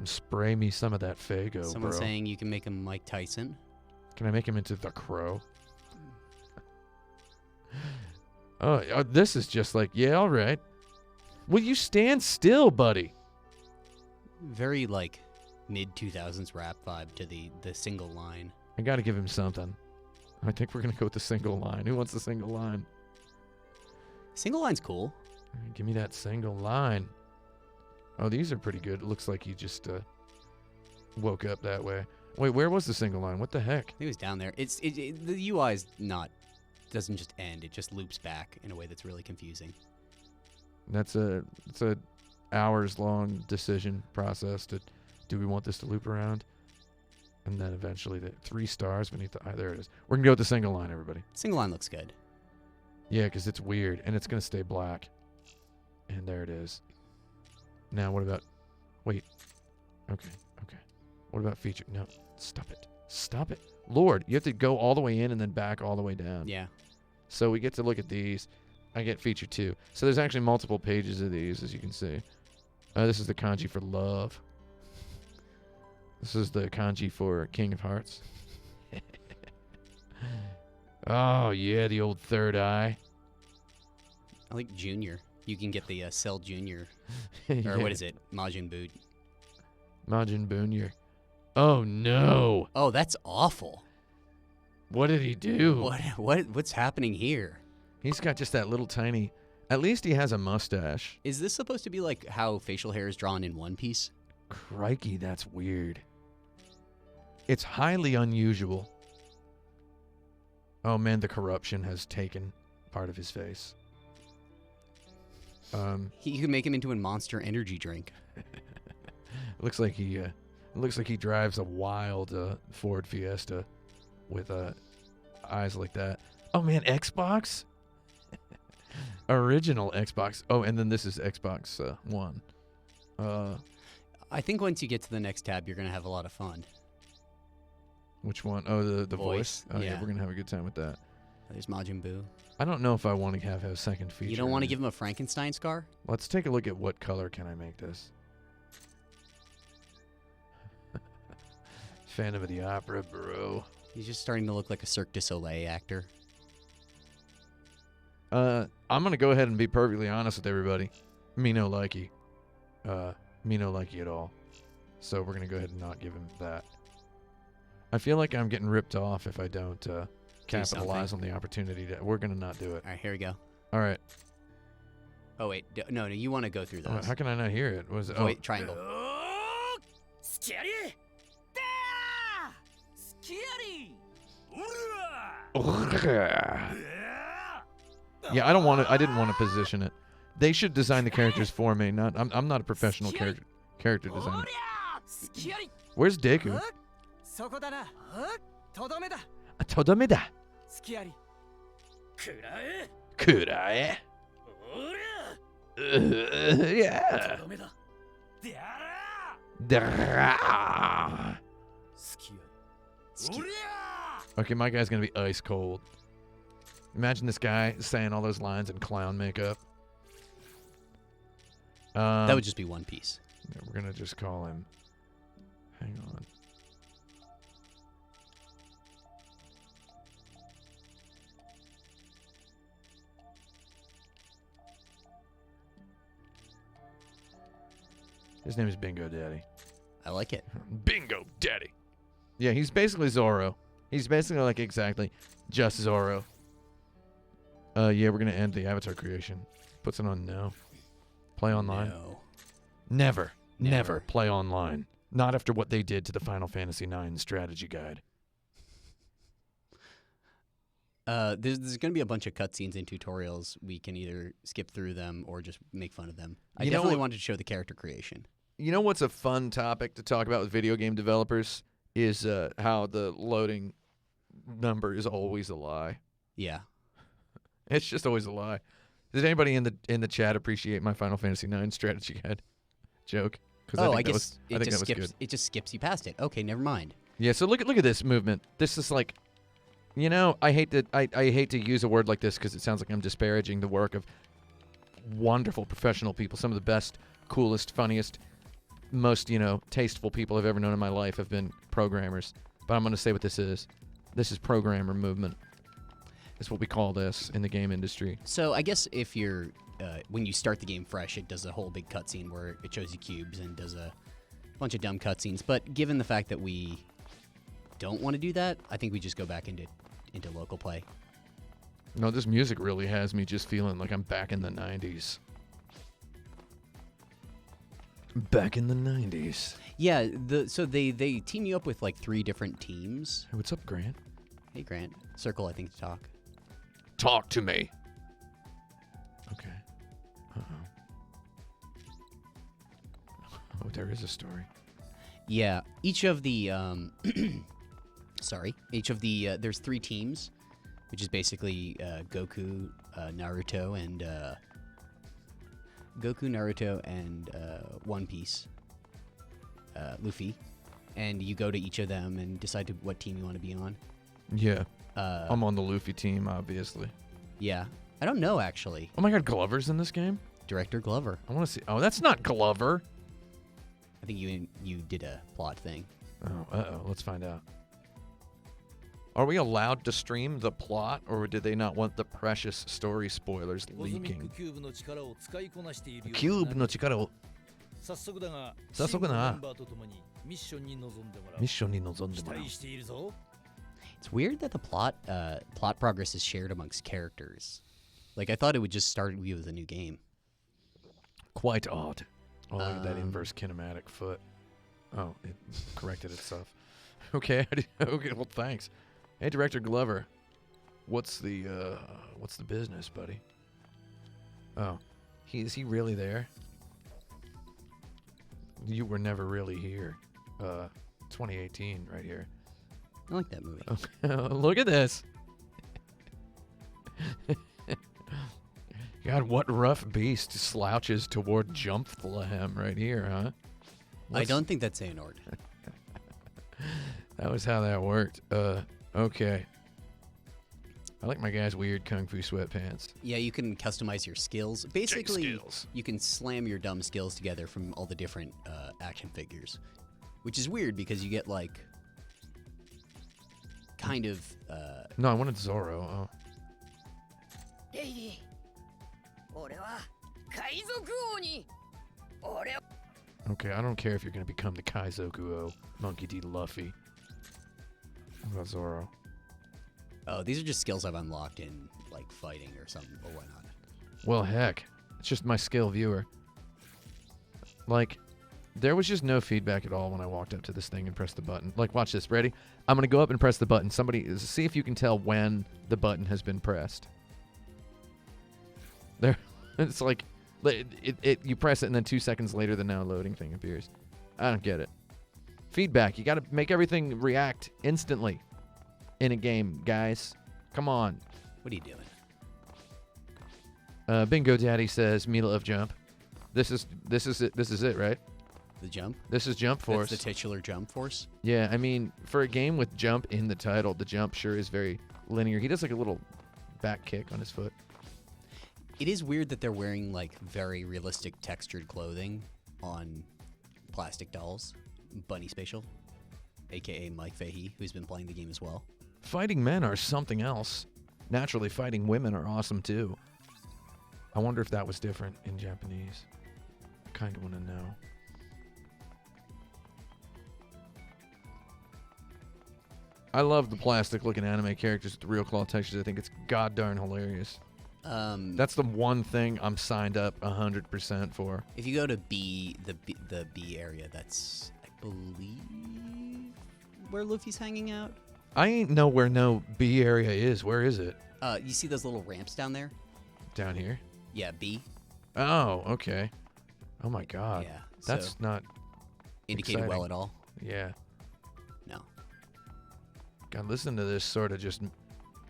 spray me some of that Fago, Someone's bro. saying you can make him Mike Tyson. Can I make him into the Crow? Oh, this is just like, yeah, all right. Will you stand still, buddy? Very like mid 2000s rap vibe to the single line. I got to give him something. I think we're going to go with the single line. Who wants the single line? Single line's cool. Give me that single line. Oh, these are pretty good. It looks like he just woke up that way. Wait, where was the single line? What the heck? It was down there. The UI is not doesn't just end. It just loops back in a way that's really confusing. It's a hours long decision process to do we want this to loop around? And then eventually the 3 stars beneath the eye. There it is. We're going to go with the single line, everybody. Single line looks good. Yeah, because it's weird, and it's going to stay black. And there it is. Now, what about... Wait. Okay. What about feature? No, stop it. Stop it. Lord, you have to go all the way in and then back all the way down. Yeah. So we get to look at these. I get feature 2. So there's actually multiple pages of these, as you can see. This is the kanji for love. This is the kanji for King of Hearts. Oh, yeah, the old third eye. I like Junior. You can get the Cell Junior. Yeah. Or what is it? Majin Buu. Majin Buu. Oh, no. Oh, that's awful. What did he do? What's happening here? He's got just that little tiny... At least he has a mustache. Is this supposed to be like how facial hair is drawn in One Piece? Crikey, that's weird. It's highly unusual. Oh, man, the corruption has taken part of his face. You can make him into a Monster Energy drink. It looks like he drives a wild Ford Fiesta with eyes like that. Oh man, Xbox? Original Xbox. Oh, and then this is Xbox One. I think once you get to the next tab, you're gonna have a lot of fun. Which one? Oh, the voice. Oh yeah, yeah. we're gonna have a good time with that. There's Majin Buu. I don't know if I want to have a second feature. You don't want to give him a Frankenstein scar? Let's take a look at what color can I make this. Phantom of the Opera, bro. He's just starting to look like a Cirque du Soleil actor. I'm gonna go ahead and be perfectly honest with everybody. Me no likey. Me no likey at all. So we're gonna go ahead and not give him that. I feel like I'm getting ripped off if I don't capitalize on the opportunity. We're gonna not do it. All right, here we go. All right. Oh wait, no, you want to go through those? How can I not hear it? Was Oh, wait, triangle. Scary! Scary! Yeah, I don't want to. I didn't want to position it. They should design the characters for me. Not. I'm not a professional character designer. Where's Deku? そこだな。とどめだ。とどめだ。スキアリ。くらえ。くらえ。Yeah. とどめだ。であら。Da. スキアリ。 Okay, my guy's gonna be ice cold. Imagine this guy saying all those lines in clown makeup. That would just be One Piece. Yeah, we're gonna just call him. Hang on. His name is Bingo Daddy. I like it. Bingo Daddy. Yeah, he's basically Zoro. He's basically like exactly just Zoro. Yeah, we're gonna end the avatar creation. Puts it on no. Play online. Never Never. play online. Not after what they did to the Final Fantasy IX strategy guide. There's going to be a bunch of cutscenes and tutorials. We can either skip through them or just make fun of them. I You know definitely what- wanted to show the character creation. You know what's a fun topic to talk about with video game developers is how the loading number is always a lie. Yeah. It's just always a lie. Does anybody in the chat appreciate my Final Fantasy IX strategy guide joke? 'Cause Oh, I think that guess I think that was skips. good. It just skips you past it. Okay, never mind. Yeah, so look at this movement. This is like, you know, I hate to use a word like this because it sounds like I'm disparaging the work of wonderful professional people. Some of the best, coolest, funniest, most, tasteful people I've ever known in my life have been programmers. But I'm going to say what this is. This is programmer movement. That's what we call this in the game industry. So I guess if you're when you start the game fresh, it does a whole big cutscene where it shows you cubes and does a bunch of dumb cutscenes. But given the fact that we don't want to do that, I think we just go back into local play. No, this music really has me just feeling like I'm back in the 90s. Back in the 90s. Yeah, so they team you up with like 3 different teams. Hey, what's up, Grant? Hey Grant, circle I think to talk. Talk to me. Okay. Uh-oh. Oh, there is a story. Yeah, each of the there's 3 teams, which is basically Goku, Naruto, and One Piece, Luffy, and you go to each of them and decide what team you want to be on. Yeah. I'm on the Luffy team, obviously. Yeah, I don't know actually. Oh my god, Glover's in this game? Director Glover. I want to see. Oh, that's not Glover. I think you did a plot thing. Oh, uh-oh. Let's find out. Are we allowed to stream the plot, or did they not want the precious story spoilers コズミック leaking? キューブの力を使いこなしているようになる。キューブの力を早速だが、早速だなチームのメンバーと共にミッションに臨んでもらう。ミッションに臨んで期もらう。待しているぞ。 It's weird that the plot progress is shared amongst characters. Like I thought it would just start you with a new game. Quite odd. Oh, look at that inverse kinematic foot. Oh, it corrected itself. Okay. Okay. Well, thanks. Hey, Director Glover. What's the business, buddy? Oh, is he really there? You were never really here. 2018, right here. I like that movie. Look at this. God, what rough beast slouches toward Jumpflahem right here, huh? I don't think that's Xehanort. That was how that worked. Okay. I like my guy's weird kung fu sweatpants. Yeah, you can customize your skills. Basically, skills. you can slam your dumb skills together from all the different action figures, which is weird because you get like kind of. No, I wanted Zoro. Oh. レイディ俺は海賊王に俺は Okay, I don't care if you're going to become the Kaizoku Monkey D. Luffy. What about Zoro? Oh, these are just skills I've unlocked in like fighting or something or whatnot. Well, heck. It's just my skill viewer. Like, there was just no feedback at all when I walked up to this thing and pressed the button. Like, watch this. Ready? I'm going to go up and press the button. Somebody, see if you can tell when the button has been pressed. There. It's like, you press it and then 2 seconds later the now loading thing appears. I don't get it. Feedback. You got to make everything react instantly in a game, guys. Come on. What are you doing? Bingo Daddy says Mila of Jump. This is it, right? The jump? This is Jump Force. That's the titular jump force? Yeah, I mean, for a game with jump in the title, the jump sure is very linear. He does like a little back kick on his foot. It is weird that they're wearing like very realistic textured clothing on plastic dolls. Bunny Spatial, aka Mike Fahey, who's been playing the game as well. Fighting men are something else. Naturally, fighting women are awesome too. I wonder if that was different in Japanese. I kind of want to know. I love the plastic looking anime characters with the real claw textures. I think it's god darn hilarious. That's the one thing I'm signed up 100% for. If you go to B, the B area, that's, I believe, where Luffy's hanging out. I ain't know where no B area is. Where is it? You see those little ramps down there? Down here? Yeah, B. Oh, okay. Oh my God. Yeah, That's so not indicated exciting. well at all. Yeah. No. God, listen to this sort of just,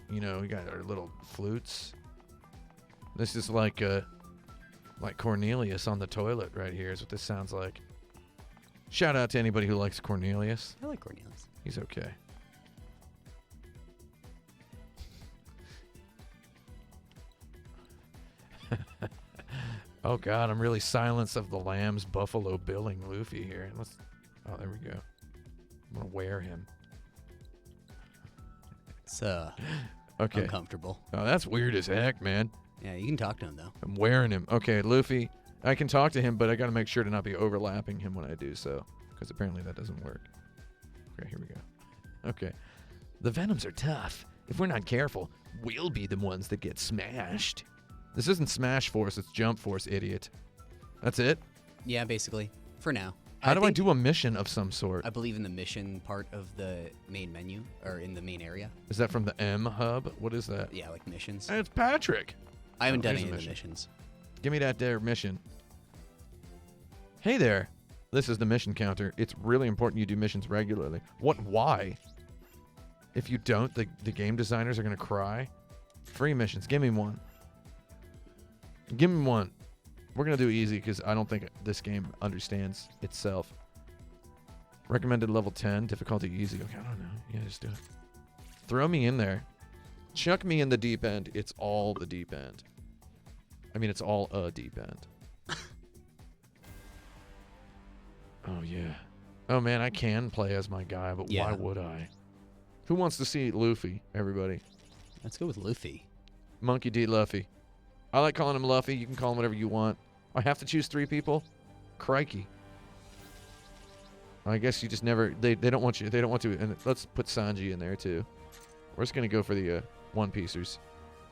we got our little flutes. This is like Cornelius on the toilet right here is what this sounds like. Shout out to anybody who likes Cornelius. I like Cornelius. He's okay. Oh God, I'm really Silence of the Lambs Buffalo Billing Luffy here. Oh, there we go. I'm gonna wear him. It's Okay. uncomfortable. Oh, that's weird as heck, man. Yeah, you can talk to him though. I'm wearing him. Okay, Luffy, I can talk to him, but I gotta make sure to not be overlapping him when I do so, because apparently that doesn't work. Okay, here we go. Okay. The Venoms are tough. If we're not careful, we'll be the ones that get smashed. This isn't Smash Force, it's Jump Force, idiot. That's it? Yeah, basically. For now. How do I think- do a mission of some sort? I believe in the mission part of the main menu, or in the main area. Is that from the M hub? What is that? Yeah, like missions. It's Patrick. I haven't done here's any a of the mission. missions. Give me that there mission. Hey there. This is the mission counter. It's really important you do missions regularly. Why? If you don't, the game designers are going to cry. Free missions. Give me one. Give me one. We're going to do easy because I don't think this game understands itself. Recommended level 10. Difficulty easy. Okay, I don't know. Yeah, just do it. Throw me in there. Chuck me in the deep end. It's all the deep end. I mean, it's all a deep end. Oh, yeah. Oh, man, I can play as my guy, but Yeah. why would I? Who wants to see Luffy, everybody? Let's go with Luffy. Monkey D. Luffy. I like calling him Luffy. You can call him whatever you want. I have to choose 3 people? Crikey. I guess you just never... They don't want you... They don't want to... And let's put Sanji in there, too. We're just going to go for the One Piecers.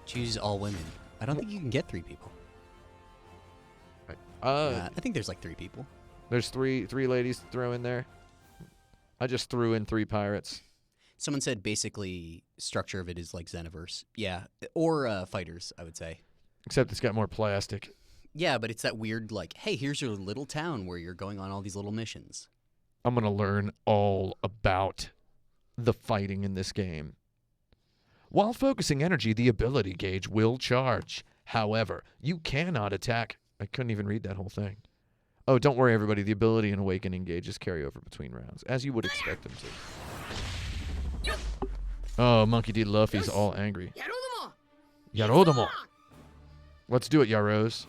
Choose all women. I don't think you can get 3 people. I think there's like 3 people. There's three ladies to throw in there. I just threw in 3 pirates. Someone said basically structure of it is like Xenoverse. Yeah. Or fighters, I would say. Except it's got more plastic. Yeah, but it's that weird like, hey, here's your little town where you're going on all these little missions. I'm going to learn all about the fighting in this game. While focusing energy, the ability gauge will charge. However, you cannot attack. I couldn't even read that whole thing. Oh, don't worry, everybody. The ability and awakening gauges carry over between rounds, as you would expect them to. Oh, Monkey D. Luffy's all angry. Yarodomo. Let's do it, Yaros.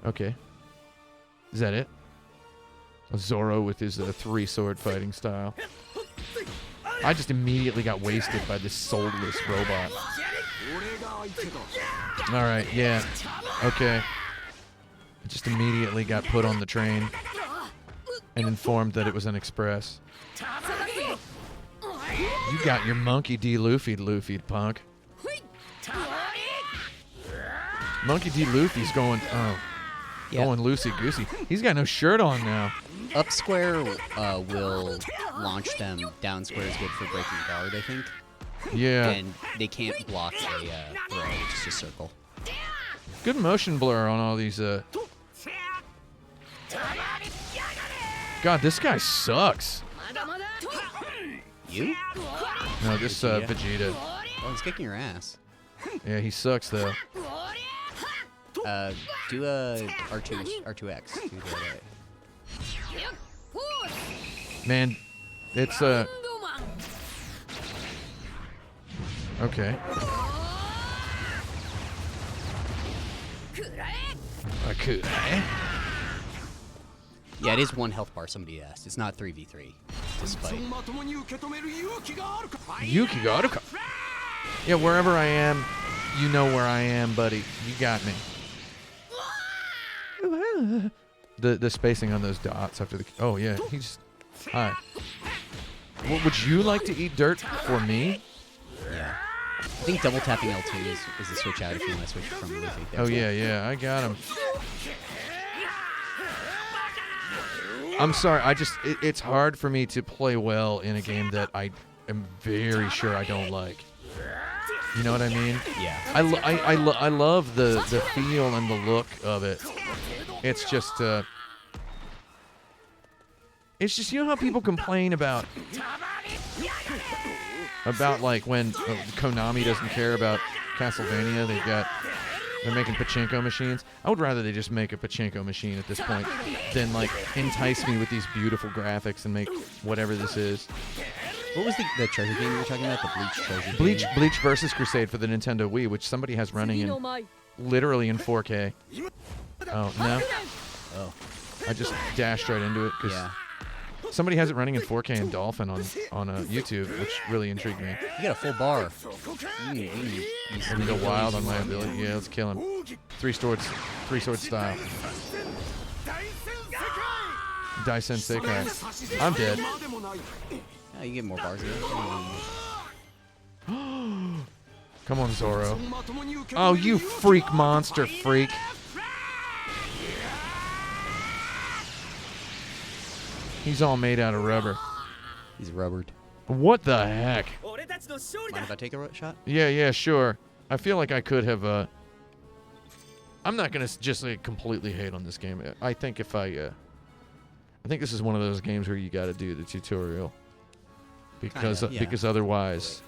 Okay. Is that it? Zoro with his 3-sword fighting style. I just immediately got wasted by this soulless robot. Alright, yeah. Okay. I just immediately got put on the train and informed that it was an express. You got your Monkey D. Luffy, punk. Monkey D. Luffy's going, going loosey-goosey. He's got no shirt on now. Up square will launch them. Down square is good for breaking guard, I think. Yeah. And they can't block a throw, which is just circle. Good motion blur on all these. God, this guy sucks. You? No, this Vegeta. Oh, he's kicking your ass. Yeah, he sucks though. Do a R2X. Do the, Man, it's okay. I could. yeah, it is 1 health bar. Somebody asked. It's not 3v3. Despite. Yukigaruka. Yeah, wherever I am, you know where I am, buddy. You got me. The spacing on those dots after the... Oh, yeah. He's... Hi. Would you like to eat dirt for me? Yeah. I think double tapping L2 is the switch out if you want to switch from Luffy. Oh yeah, I got him. I'm sorry, it's hard for me to play well in a game that I am very sure I don't like. You know what I mean? Yeah. I love the feel and the look of it. It's just you know how people complain about like when Konami doesn't care about Castlevania, they're making pachinko machines. I would rather they just make a pachinko machine at this point than like entice me with these beautiful graphics and make whatever this is. What was the treasure game you were talking about? The Bleach treasure game? Bleach versus Crusade for the Nintendo Wii, which somebody has running in literally in 4K. Oh, no? Oh. I just dashed right into it because somebody has it running in 4K in Dolphin on YouTube, which really intrigued me. You got a full bar. I'm gonna go wild on my ability. Yeah, let's kill him. Three sword style. Daisen Sekai. I'm dead. Yeah, you get more bars. Come on, Zoro. Oh, you freak monster freak. He's all made out of rubber. He's rubbered. What the heck? Mind if I take a shot? Yeah, sure. I feel like I could have, I'm not going to just completely hate on this game. I think if I think this is one of those games where you got to do the tutorial. Because otherwise,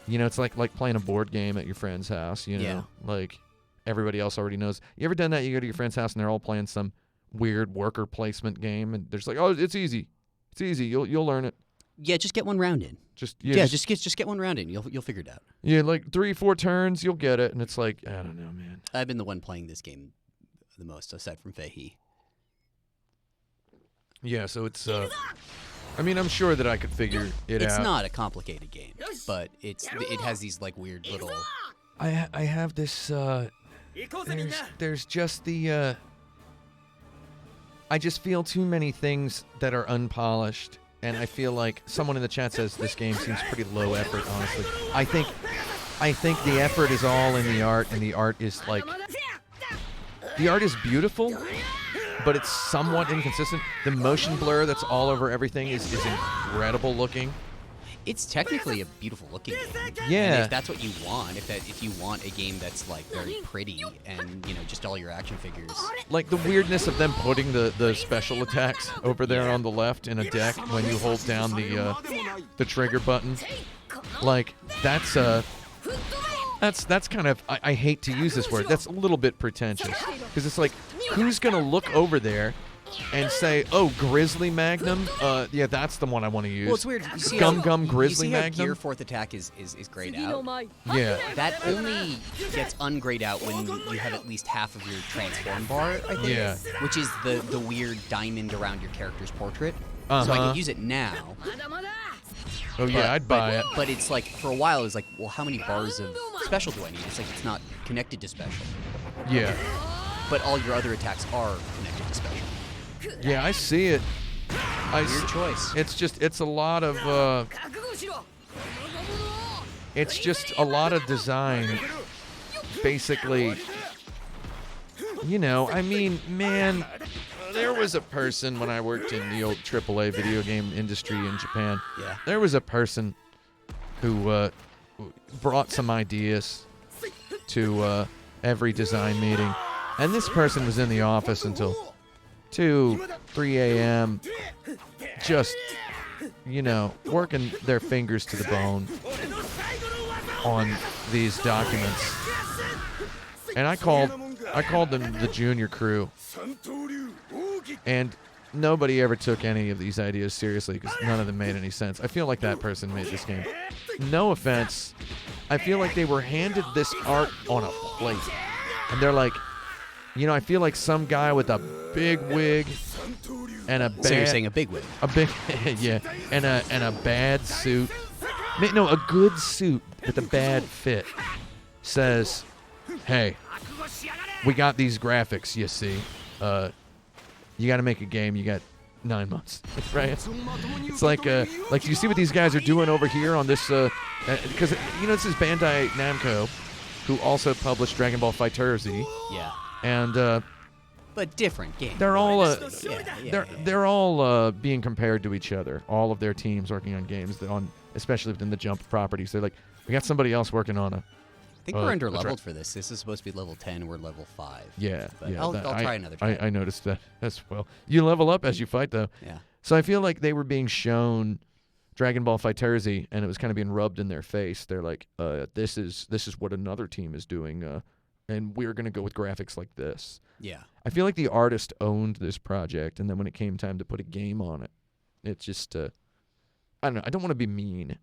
you know, it's like playing a board game at your friend's house, you know? Yeah. Like, everybody else already knows. You ever done that? You go to your friend's house and they're all playing some weird worker placement game, and they're just like, oh, it's easy. It's easy. You'll learn it. Yeah, just get one round in. Just get one round in. You'll figure it out. Yeah, like 3-4 turns, you'll get it, and it's like, I don't know, man. I've been the one playing this game the most, aside from Feihi. Yeah, so it's I mean, I'm sure that I could figure it out. It's not a complicated game, but it has these like weird little. I have this. There's just the. I just feel too many things that are unpolished, and I feel like someone in the chat says this game seems pretty low effort. Honestly, I think the effort is all in the art, and the art is like. The art is beautiful, but it's somewhat inconsistent. The motion blur that's all over everything is incredible looking. It's technically a beautiful looking game. Yeah. And if that's what you want, if you want a game that's like very pretty and, you know, just all your action figures. Like the weirdness of them putting the special attacks over there on the left in a deck when you hold down the trigger button. Like that's kind of, I hate to use this word, that's a little bit pretentious. Because it's like, who's going to look over there and say, oh, Grizzly Magnum? Yeah, that's the one I want to use. Well, it's weird. You see Gum Grizzly you see Magnum? Gear 4th attack is grayed out. Yeah. That only gets ungrayed out when you have at least half of your transform bar, I think. Yeah. Which is the weird diamond around your character's portrait. Uh-huh. So I can use it now. Oh, yeah, I'd buy it. But it's like, for a while, it's like, well, how many bars of special do I need? It's like, it's not connected to special. Yeah. But all your other attacks are connected to special. Yeah, I see it. Weird choice. It's a lot of, it's just a lot of design, basically. You know, I mean, man, there was a person when I worked in the old AAA video game industry in Japan. Yeah. There was a person who brought some ideas to every design meeting. And this person was in the office until 2, 3 a.m. just, you know, working their fingers to the bone on these documents. And I called them the junior crew. And nobody ever took any of these ideas seriously because none of them made any sense. I feel like that person made this game. No offense. I feel like they were handed this art on a plate. And they're like, you know, I feel like some guy with a big wig and a bad... So you're saying a big wig? A big... yeah. And a bad suit. No, a good suit with a bad fit says, hey, we got these graphics, you see. You got to make a game. You got 9 months, right? It's like you see what these guys are doing over here on this, because this is Bandai Namco, who also published Dragon Ball FighterZ, Yeah. and But different games. they're all Yeah. they're all being compared to each other. All of their teams working on games especially within the Jump properties. They're like, we got somebody else working on a. I think we're under leveled for this. This is supposed to be level 10. We're level 5. Yeah, But yeah. I'll try another time. I noticed that as well. You level up as you fight, though. Yeah. So I feel like they were being shown Dragon Ball FighterZ, and it was kind of being rubbed in their face. They're like, this is what another team is doing, and we're gonna go with graphics like this. Yeah. I feel like the artist owned this project, and then when it came time to put a game on it, it's just I don't know. I don't want to be mean.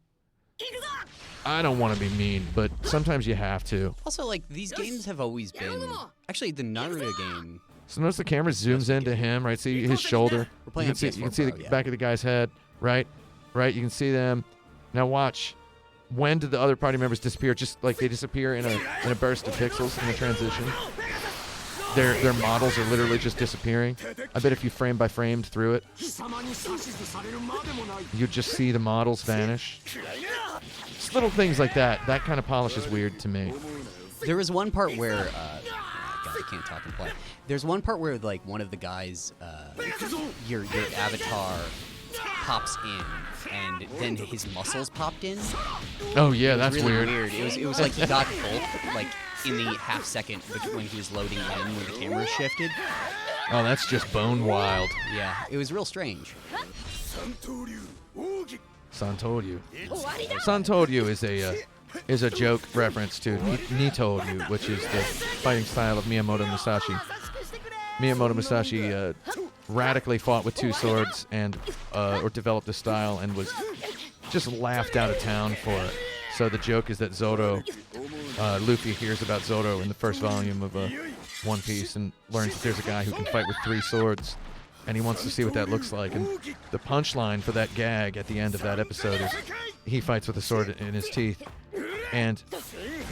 But sometimes you have to. Also, like, these games have always been... Actually, the Naruto game... So notice the camera zooms into him, right? See his shoulder. We're playing You can see the Pro, yeah. back of the guy's head, right? Right? You can see them. Now watch. When did the other party members disappear? Just like they disappear in a burst of pixels in the transition. Their models are literally just disappearing. I bet if you frame by framed through it, you'd just see the models vanish. Just little things like that. That kind of polish is weird to me. There was one part where... God, I can't talk and play. There's one part where, like, one of the guys... your avatar pops in, and then his muscles popped in. Oh yeah, that's really weird. It was like he got both, like, in the half second when he was loading in when the camera shifted. Oh, that's just bone wild. Yeah, it was real strange. Santoryu. Santoryu is a joke reference to Nitoryu, which is the fighting style of Miyamoto Musashi. Miyamoto Musashi radically fought with 2 swords and or developed a style and was just laughed out of town for it. So the joke is that Luffy hears about Zoro in the first volume of One Piece and learns that there's a guy who can fight with 3 swords, and he wants to see what that looks like. And the punchline for that gag at the end of that episode is he fights with a sword in his teeth. And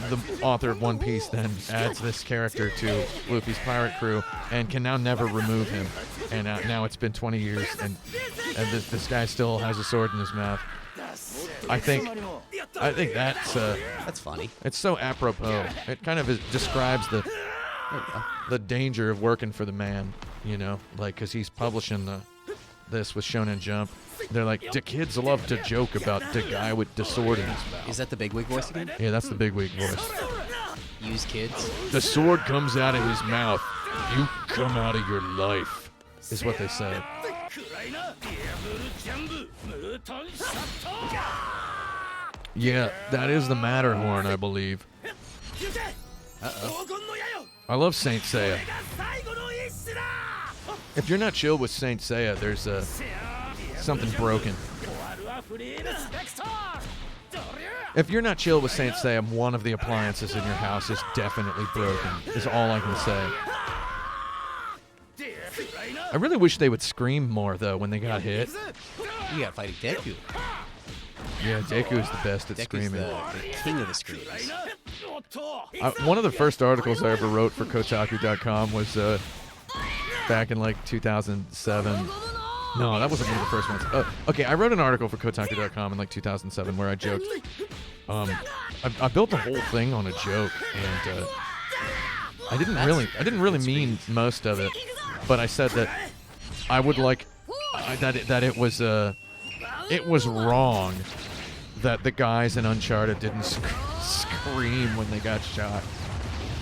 the author of One Piece then adds this character to Luffy's pirate crew and can now never remove him. And now it's been 20 years, and this guy still has a sword in his mouth. I think that's funny. It's so apropos. It kind of describes the danger of working for the man, like, because he's publishing this with Shonen Jump. They're like, the kids love to joke about the guy with the sword in his mouth. Is that the big wig voice again? Yeah, that's the big wig voice. Use kids. The sword comes out of his mouth. You come out of your life, is what they say. Yeah, that is the Matterhorn, I believe. Uh-oh. I love Saint Seiya. If you're not chill with Saint Seiya, there's something broken. If you're not chill with Saint Seiya, one of the appliances in your house is definitely broken, is all I can say. I really wish they would scream more, though, when they got hit. You gotta fight Deku. Yeah, Deku is the best at Deku's screaming. the king of the screams. One of the first articles I ever wrote for Kotaku.com was back in like 2007. No, that wasn't one of the first ones. Okay, I wrote an article for Kotaku.com in like 2007 where I joked. I built the whole thing on a joke, and I didn't really mean most of it, but I said that I would like that it was wrong that the guys in Uncharted didn't scream when they got shot.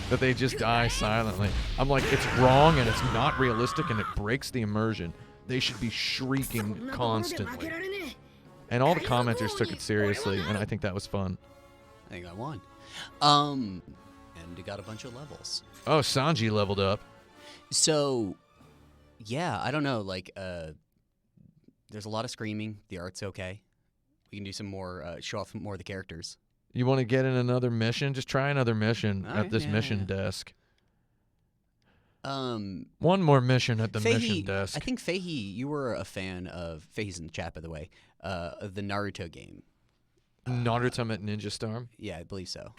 That they just die silently. I'm like, it's wrong and it's not realistic and it breaks the immersion. They should be shrieking constantly. And all the commenters took it seriously, and I think that was fun. I think I won. And you got a bunch of levels. Oh, Sanji leveled up. So, yeah, I don't know. Like, there's a lot of screaming. The art's okay. We can do some more, show off more of the characters. You want to get in another mission? Just try another mission at this mission desk. One more mission at the mission desk. I think Fahey, you were a fan of, Fahey's in the chat, by the way, of the Naruto game. Naruto at Ninja Storm? Yeah, I believe so.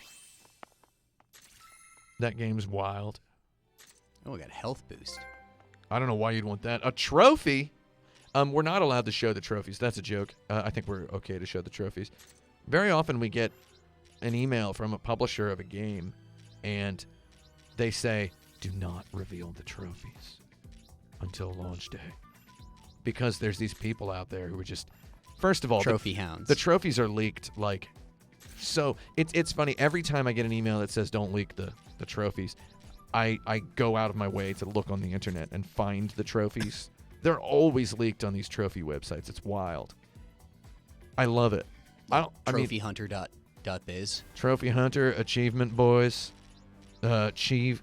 That game's wild. Oh, we got a health boost. I don't know why you'd want that. A trophy? We're not allowed to show the trophies. That's a joke. I think we're okay to show the trophies. Very often we get an email from a publisher of a game, and they say, do not reveal the trophies until launch day. Because there's these people out there who are just, first of all, Trophy hounds. the trophies are leaked like, so it's funny. Every time I get an email that says don't leak the trophies, I go out of my way to look on the internet and find the trophies. They're always leaked on these trophy websites. It's wild. I love it. Trophyhunter.biz. Trophy Hunter, Achievement Boys, Chief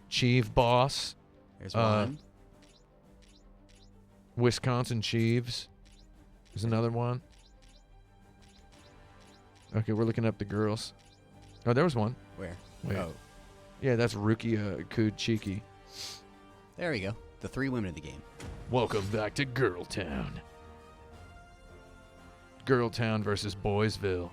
Boss, There's one. Wisconsin Chiefs is another one. Okay, we're looking up the girls. Oh, there was one. Where? Wait. Oh, Yeah, that's Rukia Kudchiki. there we go. The 3 women of the game. Welcome back to Girl Town. Girl Town versus Boysville.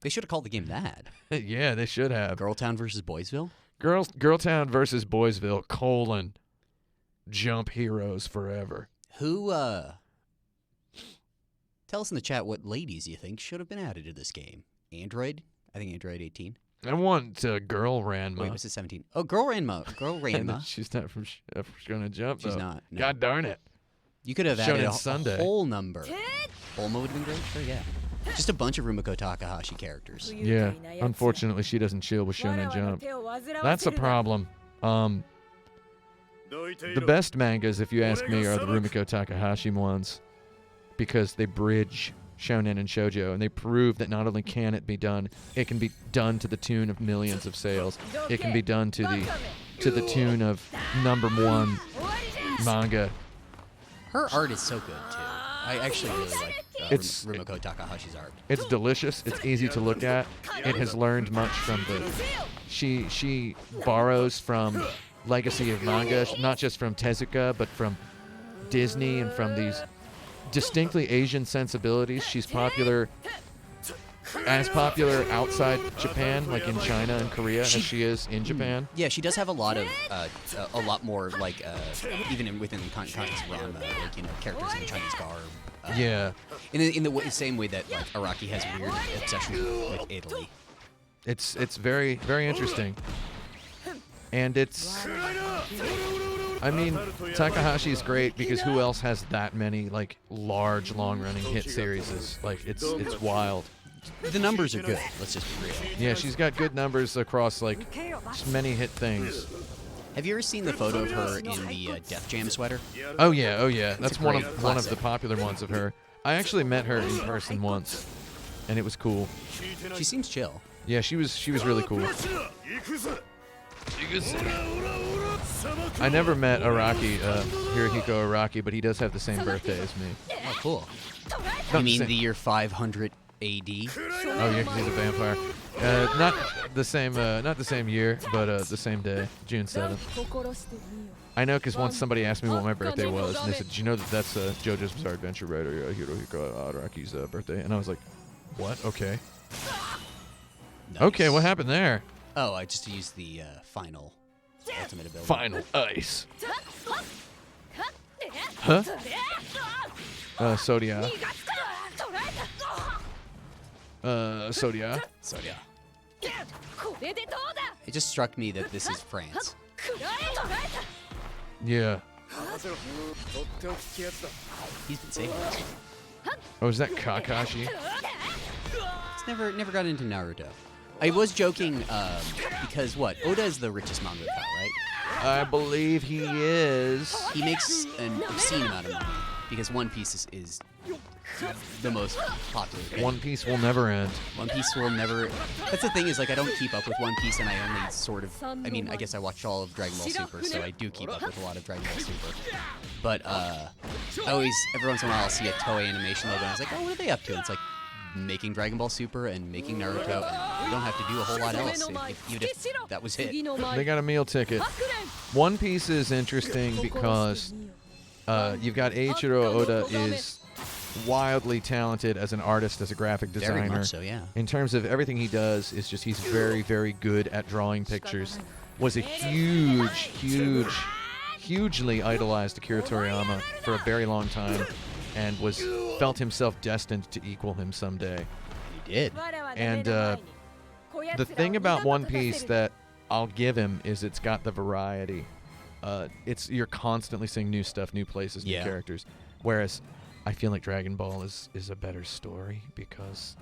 They should have called the game that. Yeah, they should have. Girl Town versus Boysville? Girl Town versus Boysville, : Jump Heroes Forever. Who, tell us in the chat what ladies you think should have been added to this game. Android? I think Android 18. I want Girl Ranma. Wait, what's it 17? Oh, Girl Ranma. Girl Ranma. She's not from Gonna Jump, She's though. not. No. God darn it. You could have Shonen added a Sunday. whole number. Bulma would have been great. Sure, yeah. Just a bunch of Rumiko Takahashi characters. Yeah, unfortunately, she doesn't chill with Shonen Jump. That's a problem. The best mangas, if you ask me, are the Rumiko Takahashi ones, because they bridge shonen and shoujo, and they prove that not only can it be done, it can be done to the tune of millions of sales. It can be done to the tune of #1 manga. Her art is so good, too. I actually really like It's- Rumiko Takahashi's art. It's delicious. It's easy to look at. It has learned much from the. She borrows from legacy of manga, not just from Tezuka, but from Disney and from these distinctly Asian sensibilities. She's popular outside Japan, like in China and Korea, as she is in Japan. Yeah, she does have a lot of, a lot more, like, even within the context of Ranma, like, you know, characters in Chinese garb. Yeah, In the same way that, like, Araki has weird obsession with Italy. it's very, very interesting. And it's, I mean, Takahashi's great because who else has that many, like, large, long-running hit series? Like, it's wild. The numbers are good, let's just be real. Yeah, she's got good numbers across, like, many hit things. Have you ever seen the photo of her in the Def Jam sweater? Oh yeah. That's a one great of the classic. popular ones of her. I actually met her in person once, and it was cool. She seems chill. Yeah, she was really cool. I never met Araki, Hirohiko Araki, but he does have the same birthday as me. Oh, cool. Not You mean the the year 500 AD? Oh yeah, 'cause he's a vampire. Not the same year, but the same day, June 7th. I know because once somebody asked me what my birthday was, and they said, "Do you know that that's JoJo's Bizarre Adventure writer Hirohiko Araki's birthday?" And I was like, "What? Okay. Nice. Okay, what happened there?" Oh, I just used the final ultimate ability. Final ice. Huh? Sodia. Sodia. So, yeah. It just struck me that this is France. Yeah. He's been saving us. Oh, is that Kakashi? It's never got into Naruto. I was joking because what? Oda is the richest mangaka, right? I believe he is. He makes an obscene amount of money because One Piece is the most popular. One Piece will never end. One Piece will never. That's the thing is, like, I don't keep up with One Piece, and I only sort of. I mean, I guess I watch all of Dragon Ball Super, so I do keep up with a lot of Dragon Ball Super. But I always, every once in a while, I'll see a Toei animation logo, and I was like, oh, what are they up to? And it's like making Dragon Ball Super and making Naruto, and you don't have to do a whole lot else. Even if that was it. They got a meal ticket. One Piece is interesting because you've got Eiichiro Oda is wildly talented as an artist, as a graphic designer. Very much so, yeah. In terms of everything he does, is just he's very, very good at drawing pictures. Was a huge hugely idolized Akira Toriyama for a very long time, and felt himself destined to equal him someday. You did. And the thing about One Piece that I'll give him is it's got the variety. You're constantly seeing new stuff, new places, new characters. Whereas I feel like Dragon Ball is a better story because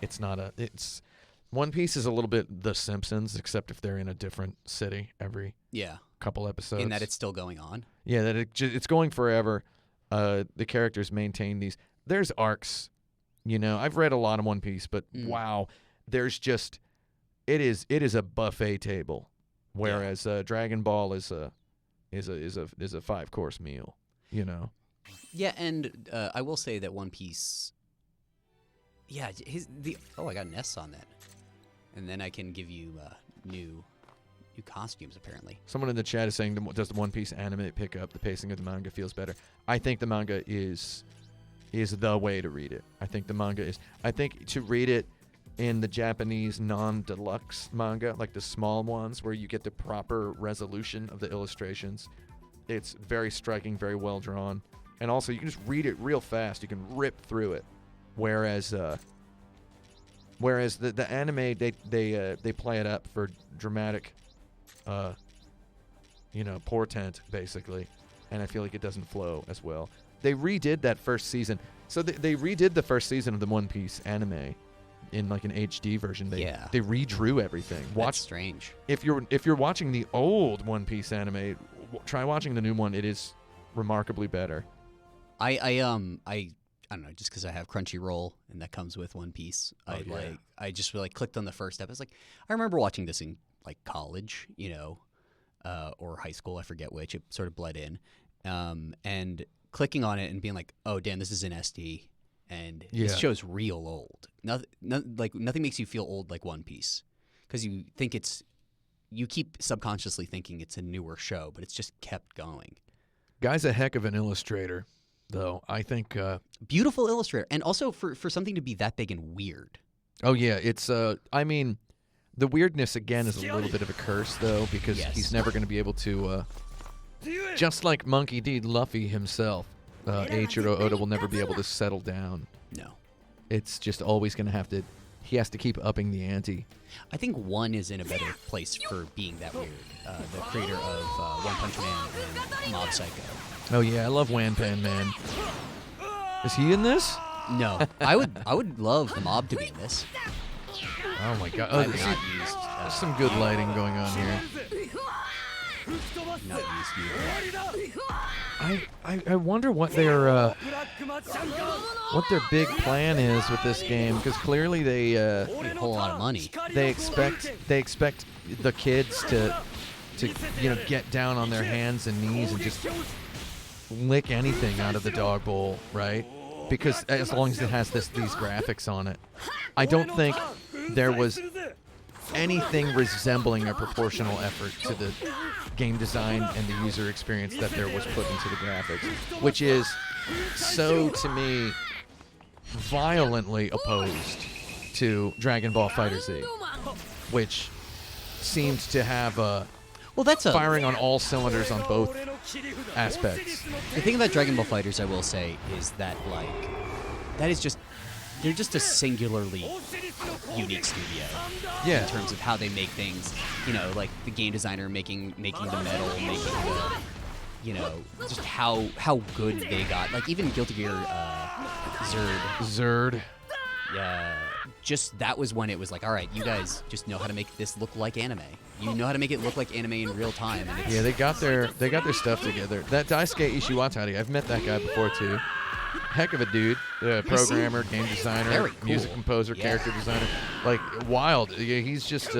it's One Piece is a little bit The Simpsons, except if they're in a different city every couple episodes. In that it's still going on. Yeah, that it's going forever. The characters maintain these. There's arcs. I've read a lot of One Piece, but wow, there's just it is a buffet table, whereas Dragon Ball is a 5-course meal. Yeah, and I will say that One Piece. Yeah, I got an S on that, and then I can give you new costumes apparently. Someone in the chat is saying, does the One Piece anime pick up? The pacing of the manga feels better. I think the manga is the way to read it. I think the manga is. I think to read it in the Japanese non-deluxe manga, like the small ones where you get the proper resolution of the illustrations, it's very striking, very well drawn, and also you can just read it real fast. You can rip through it. Whereas the anime they play it up for dramatic, portent basically, and I feel like it doesn't flow as well. They redid that first season. So they redid the first season of the One Piece anime in like an HD version. They redrew everything. That's strange. If you're watching the old One Piece anime, try watching the new one. It is remarkably better. I don't know, just because I have Crunchyroll and that comes with One Piece. I just really clicked on the first episode. I remember watching this in like college, or high school. I forget which. It sort of bled in, and clicking on it and being like, oh damn, this is an SD, and this show's real old. Nothing makes you feel old like One Piece, because you think you keep subconsciously thinking it's a newer show, but it's just kept going. Guy's a heck of an illustrator, though. I think beautiful illustrator, and also for something to be that big and weird. Oh yeah, it's I mean, the weirdness again is a little bit of a curse though, because he's never going to be able to just like Monkey D. Luffy himself, Eiichiro Oda will never be able to settle down. No. It's just always going to have to he has to keep upping the ante. I think One is in a better place for being that weird. The creator of One Punch Man and Mob Psycho. Oh yeah, I love Wanpan Man. Is he in this? No, I would love the Mob to be in this. Oh my god! Oh, there's some good lighting going on here. Not used to it. I wonder what their big plan is with this game, because clearly they a whole lot of money. They expect the kids to get down on their hands and knees and just lick anything out of the dog bowl, right? Because as long as it has these graphics on it, I don't think there was anything resembling a proportional effort to the game design and the user experience that there was put into the graphics, which is so, to me, violently opposed to Dragon Ball FighterZ, which seems to have that's firing on all cylinders on both aspects. The thing about Dragon Ball FighterZ, I will say, is that they're just a singularly unique studio. Yeah. In terms of how they make things, like the game designer making the metal, making the, just how good they got. Like even Guilty Gear, Zerd. Yeah. Just that was when it was like, all right, you guys just know how to make this look like anime. You know how to make it look like anime in real time. And they got their stuff together. That Daisuke Ishiwatari, I've met that guy before too. Heck of a dude, programmer, game designer, cool. music composer, character designer, like wild. Yeah, he's just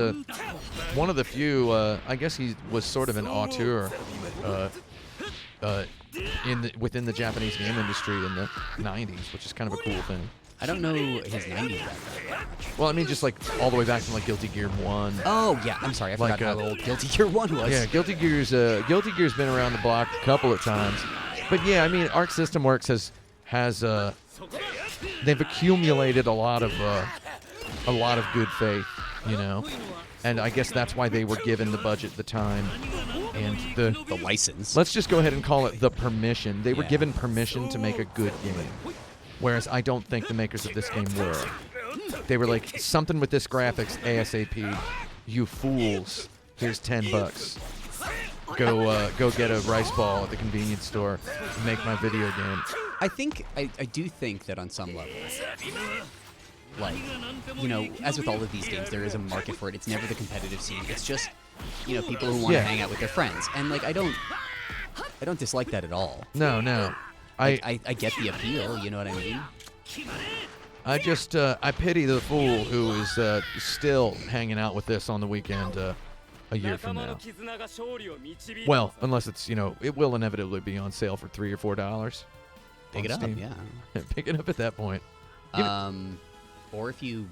one of the few. I guess he was sort of an auteur within the Japanese game industry in the '90s, which is kind of a cool thing. I don't know his 90s background. Well, I mean, just like all the way back from like Guilty Gear 1. Oh yeah, I'm sorry, I forgot how old Guilty Gear 1 was. Yeah, Guilty Gear's been around the block a couple of times, but yeah, I mean, Arc System Works has they've accumulated a lot of good faith, and I guess that's why they were given the budget, the time, and the The license. let's just go ahead and call it the permission. They were Yeah. given permission to make a good game, whereas I don't think the makers of this game were. They were like, something with this graphics ASAP. You fools! Here's $10. Go get a rice ball at the convenience store and make my video game. I do think that on some level, like, you know, as with all of these games, there is a market for it. It's never the competitive scene. It's just, you know, people who want to Yeah. hang out with their friends. And like, I don't dislike that at all. No. I get the appeal. You know what I mean? I just I pity the fool who is still hanging out with this on the weekend a year from now. Well, unless it's, you know, it will inevitably be on sale for $3 or $4. Pick it on up, Steam. yeah. Pick it up at that point. Or if you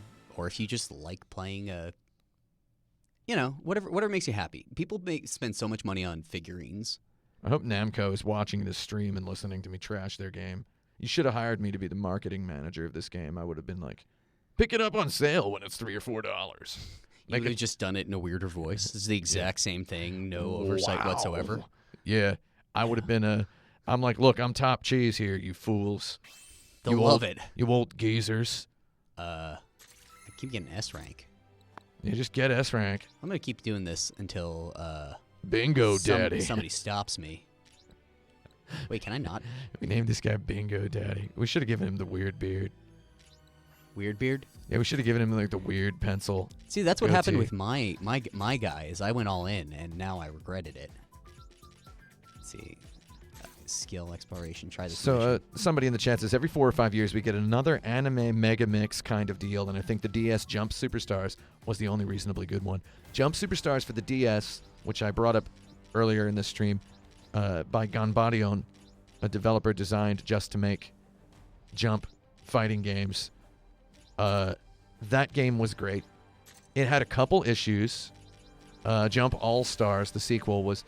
just like playing you know, whatever makes you happy. People spend so much money on figurines. I hope Namco is watching this stream and listening to me trash their game. You should have hired me to be the marketing manager of this game. I would have been like, pick it up on sale when it's $3 or $4. You would have just done it in a weirder voice. It's the exact same thing, no oversight whatsoever. Yeah, I would have been I'm like, look, I'm top cheese here, you fools. They'll You love old- it. You old geezers. I keep getting S rank. You just get S rank. I'm gonna keep doing this until Bingo Daddy. somebody stops me. Wait, can I not? We named this guy Bingo Daddy. We should have given him the weird beard. Weird beard. Yeah, we should have given him like the weird pencil. See, that's what happened goatee. with my guy. Is I went all in, and now I regretted it. Let's see, skill exploration. Try this. So somebody in the chat says every 4 or 5 years we get another anime mega mix kind of deal, and I think the DS Jump Superstars was the only reasonably good one. Jump Superstars for the DS, which I brought up earlier in this stream, by Ganbarion, a developer designed just to make jump fighting games. That game was great. It had a couple issues. Jump All Stars, the sequel, was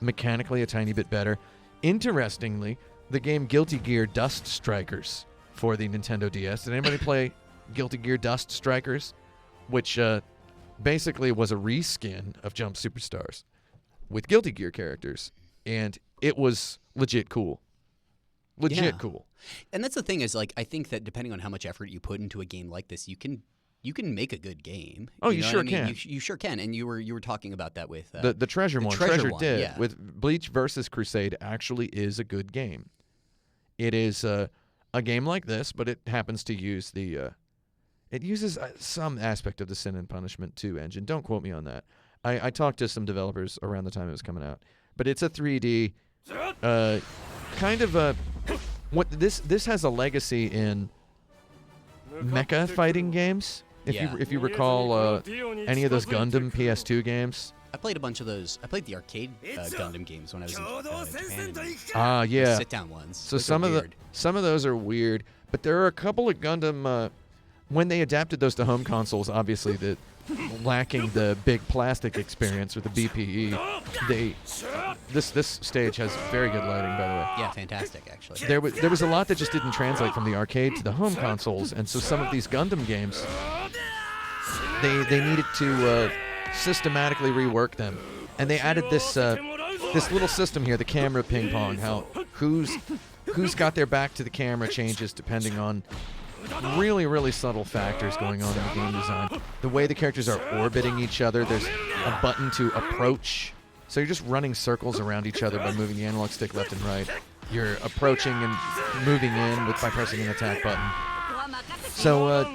mechanically a tiny bit better. Interestingly, the game Guilty Gear Dust Strikers for the Nintendo DS. Did anybody play Guilty Gear Dust Strikers? Which basically was a reskin of Jump Superstars with Guilty Gear characters. And it was legit cool. Legit cool. And that's the thing is, like, I think that depending on how much effort you put into a game like this, you can make a good game. Oh, you know sure what I mean? can. You sure can. And you were talking about that with The Treasure one. Treasure Treasure one, did. yeah. With Bleach versus Crusade actually is a good game. It is a game like this, but it happens to use the... it uses some aspect of the Sin and Punishment 2 engine. Don't quote me on that. I talked to some developers around the time it was coming out. But it's a 3D... kind of a... This has a legacy in mecha fighting games. If you recall any of those Gundam PS2 games. I played a bunch of those. I played the arcade Gundam games when I was in Japan. Ah, yeah. Sit down ones. So Those are some of weird. those are weird, but there are a couple of Gundam when they adapted those to home consoles, obviously lacking the big plastic experience with the BPE. This stage has very good lighting, by the way. Yeah, fantastic actually. There was a lot that just didn't translate from the arcade to the home consoles, and so some of these Gundam games they needed to systematically rework them, and they added this little system here, the camera ping pong. How who's got their back to the camera changes depending on really, really subtle factors going on in the game design. The way the characters are orbiting each other, there's a button to approach. So you're just running circles around each other by moving the analog stick left and right. You're approaching and moving in by pressing an attack button. So,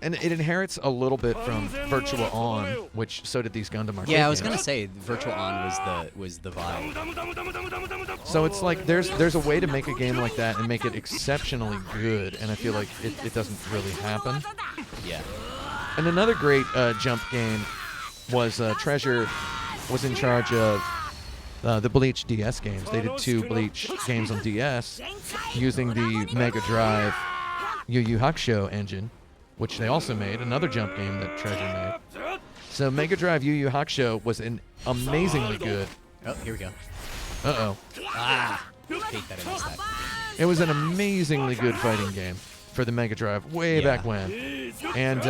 and it inherits a little bit from Virtua On, which so did these Gundam arcade Yeah, I was games. gonna say Virtua On was the vibe. So it's like there's a way to make a game like that and make it exceptionally good, and I feel like it doesn't really happen. Yeah. And another great jump game was Treasure was in charge of the Bleach DS games. They did 2 Bleach games on DS using the Mega Drive Yu Yu Hakusho engine, which they also made, another jump game that Treasure made. So Mega Drive Yu Yu Hakusho was an amazingly good... Oh, here we go. Uh-oh. Ah, hate that I missed that. It was an amazingly good fighting game for the Mega Drive way Yeah. back when. And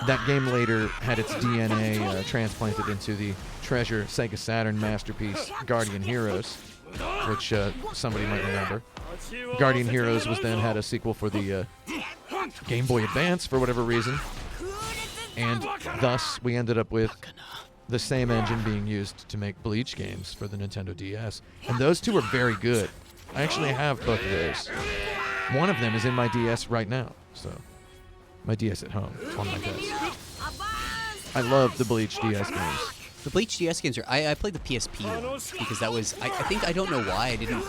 that game later had its DNA transplanted into the Treasure Sega Saturn masterpiece Guardian Heroes, which somebody might remember. Guardian Heroes was then had a sequel for the Game Boy Advance for whatever reason, and thus we ended up with the same engine being used to make Bleach games for the Nintendo DS. And those two are very good. I actually have both of those. One of them is in my DS right now, so my DS at home on my desk. I love the Bleach DS games. The Bleach DS games are. I played the PSP one because that was. I think I don't know why I didn't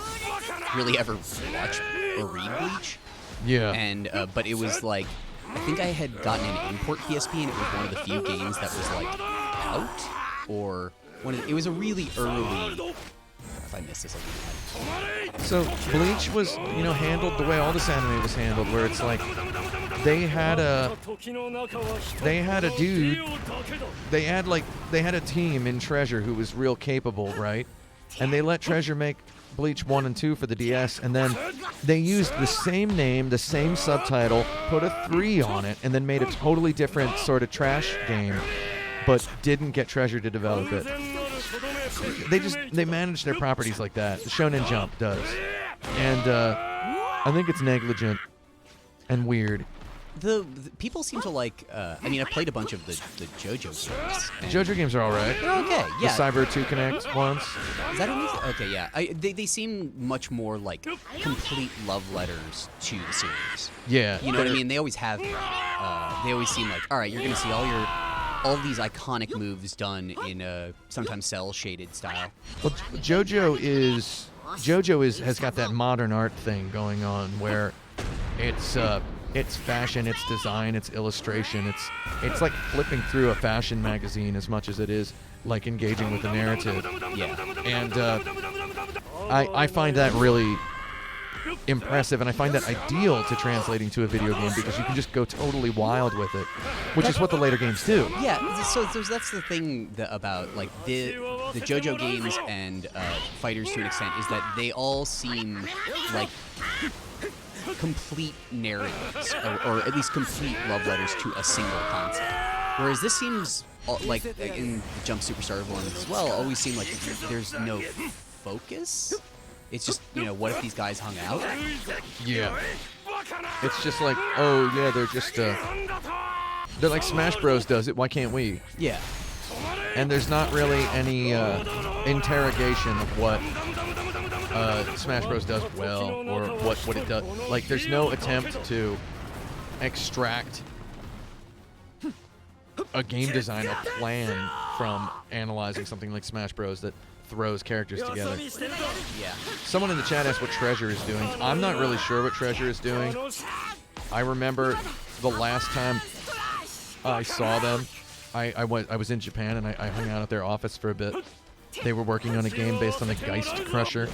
really ever watch or read Bleach. Yeah. And but it was like I think I had gotten an import PSP and it was one of the few games that was like out or it was a really early. If I missed this, I'll So Bleach was, handled the way all this anime was handled, where it's like they had a dude, they had a team in Treasure who was real capable, right? And they let Treasure make Bleach 1 and 2 for the DS, and then they used the same name, the same subtitle, put a 3 on it, and then made a totally different sort of trash game, but didn't get Treasure to develop it. They manage their properties like that. The Shonen Jump does. And I think it's negligent and weird. The people seem to like. I mean, I played a bunch of the JoJo games. JoJo games are all right. They're okay. Yeah. The Cyber 2 Connect ones. Is that anything? Okay, yeah. They seem much more like complete love letters to the series. Yeah. You know what I mean? They always have. They always seem like, all right, you're gonna see all these iconic moves done in a sometimes cell shaded style. Well, JoJo has got that modern art thing going on where it's fashion, it's design, it's illustration. It's like flipping through a fashion magazine as much as it is like engaging with the narrative. Yeah. And I find that really impressive, and I find that ideal to translating to a video game because you can just go totally wild with it, which is what the later games do. Yeah, so that's the thing about like the JoJo games and fighters to an extent is that they all seem like complete narratives, or at least complete love letters to a single concept. Whereas this seems like in the Jump Superstar ones as well, always seem like there's no focus. It's just, what if these guys hung out? Yeah. It's just like, oh yeah, they're like Smash Bros does it, why can't we? Yeah. And there's not really any interrogation of what Smash Bros does well, or what it does. Like, there's no attempt to extract a game design, a plan from analyzing something like Smash Bros that throws characters together. Yeah. Someone in the chat asked what Treasure is doing. I'm not really sure what Treasure is doing. I remember the last time I saw them, I was in Japan and I hung out at their office for a bit. They were working on a game based on the Geist Crusher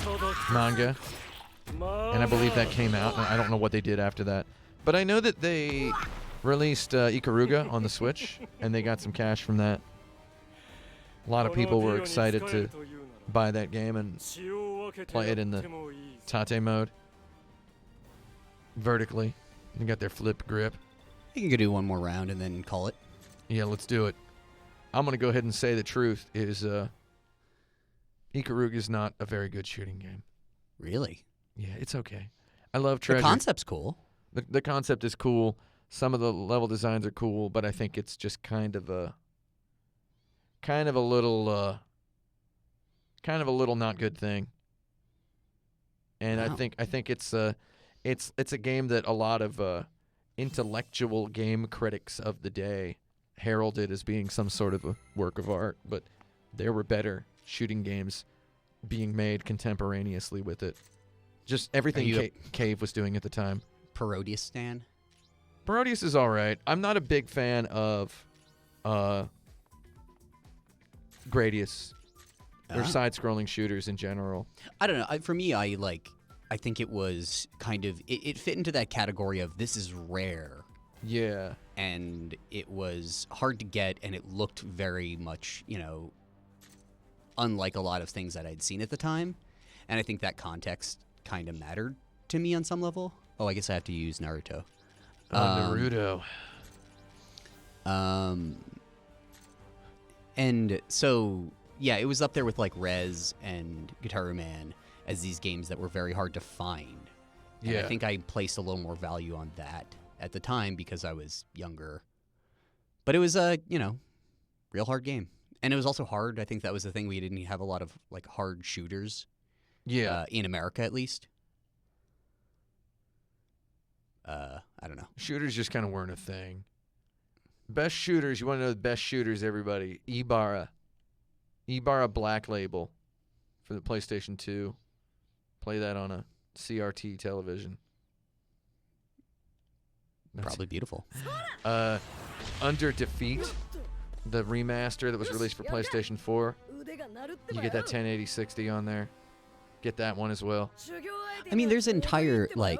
manga, and I believe that came out, and I don't know what they did after that. But I know that they released Ikaruga on the Switch, and they got some cash from that. A lot of people were excited to buy that game and play it in the Tate mode. Vertically. They got their flip grip. You can go do one more round and then call it. Yeah, let's do it. I'm going to go ahead and say the truth is Ikaruga is not a very good shooting game. Really? Yeah, it's okay. I love Treasure. The concept's cool. The concept is cool. Some of the level designs are cool, but I think it's just kind of a little not good thing. And Wow. I think it's a game that a lot of intellectual game critics of the day heralded as being some sort of a work of art, but there were better shooting games being made contemporaneously with it. Just everything Cave was doing at the time. Parodius Stan? Parodius is all right. I'm not a big fan of Gradius or side-scrolling shooters in general. I don't know. For me, I think it was kind of it fit into that category of this is rare. Yeah. And it was hard to get, and it looked very much, unlike a lot of things that I'd seen at the time. And I think that context kind of mattered to me on some level. Oh, I guess I have to use Naruto. Naruto. And so, yeah, it was up there with like Rez and Guitar Man as these games that were very hard to find. And I think I placed a little more value on that at the time because I was younger. But it was a, real hard game. And it was also hard. I think that was the thing. We didn't have a lot of like hard shooters. Yeah. In America, at least. I don't know. Shooters just kind of weren't a thing. Best shooters. You want to know the best shooters, everybody? Ibarra. Ibarra Black Label for the PlayStation 2. Play that on a CRT television. Probably beautiful. Under Defeat, the remaster that was released for PlayStation 4. You get that 1080-60 on there. Get that one as well. I mean, there's entire, like,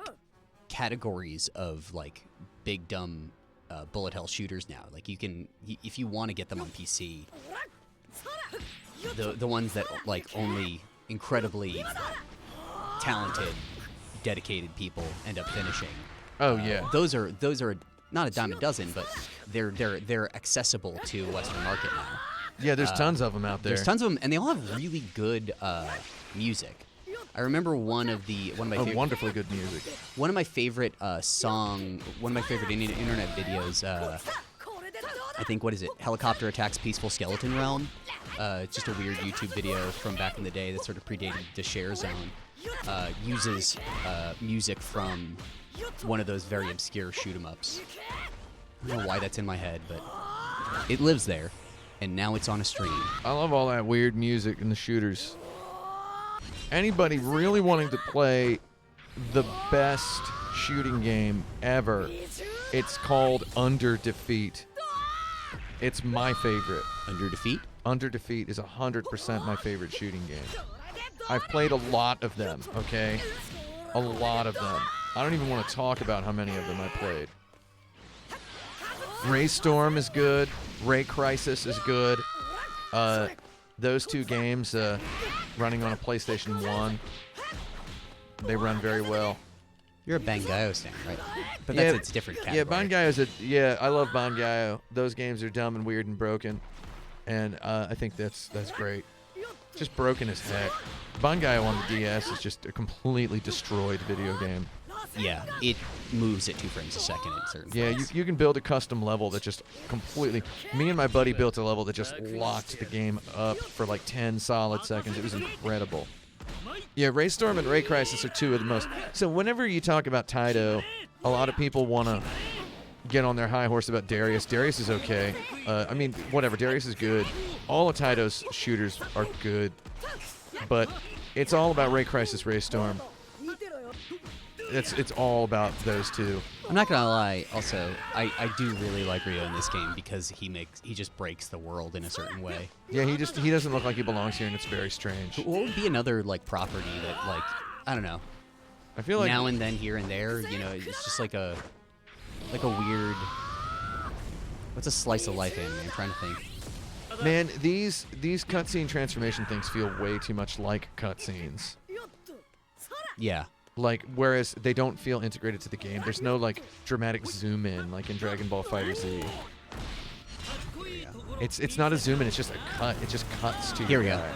categories of, like, big, dumb bullet hell shooters now. Like, you can, if you want to get them on PC, the ones that, like, only incredibly talented, dedicated people end up finishing. Oh, yeah. Those are not a dime a dozen, but they're accessible to Western market now. Yeah, there's tons of them out there. There's tons of them, and they all have really good music. I remember one of my favorite, wonderfully good music. One of my favorite internet videos. I think, what is it? Helicopter Attacks Peaceful Skeleton Realm. It's just a weird YouTube video from back in the day that sort of predated the Share Zone. Uses music from one of those very obscure shoot 'em ups. I don't know why that's in my head, but it lives there, and now it's on a stream. I love all that weird music in the shooters. Anybody really wanting to play the best shooting game ever, it's called Under Defeat. It's my favorite. Under Defeat? Under Defeat is 100% my favorite shooting game. I've played a lot of them, okay? A lot of them. I don't even want to talk about how many of them I played. Ray Storm is good. Ray Crisis is good. Those two games running on a PlayStation 1, they run very well. You're a Bangayo stan, right? But that's its different category. Yeah, Bangayo's I love Bangayo. Those games are dumb and weird and broken, and I think that's great. Just broken as heck. Bangayo on the DS is just a completely destroyed video game. Yeah, it moves at 2 frames a second in certain Yeah, points. you can build a custom level that just completely... Me and my buddy built a level that just locked the game up for like 10 solid seconds. It was incredible. Yeah, Ray Storm and Ray Crisis are two of the most... So whenever you talk about Taito, a lot of people want to get on their high horse about Darius. Darius is okay. I mean, whatever. Darius is good. All of Taito's shooters are good. But it's all about Ray Crisis, Ray Storm. It's all about those two. I'm not gonna lie. Also, I do really like Ryo in this game because he just breaks the world in a certain way. Yeah, he doesn't look like he belongs here, and it's very strange. But what would be another like property that like I don't know. I feel like now and then, here and there, it's just like a weird. What's a slice of life anime? I'm trying to think. Man, these cutscene transformation things feel way too much like cutscenes. Yeah. Like, whereas they don't feel integrated to the game. There's no, like, dramatic zoom in, like in Dragon Ball FighterZ. It's not a zoom in, it's just a cut. It just cuts to Here we your go. guy.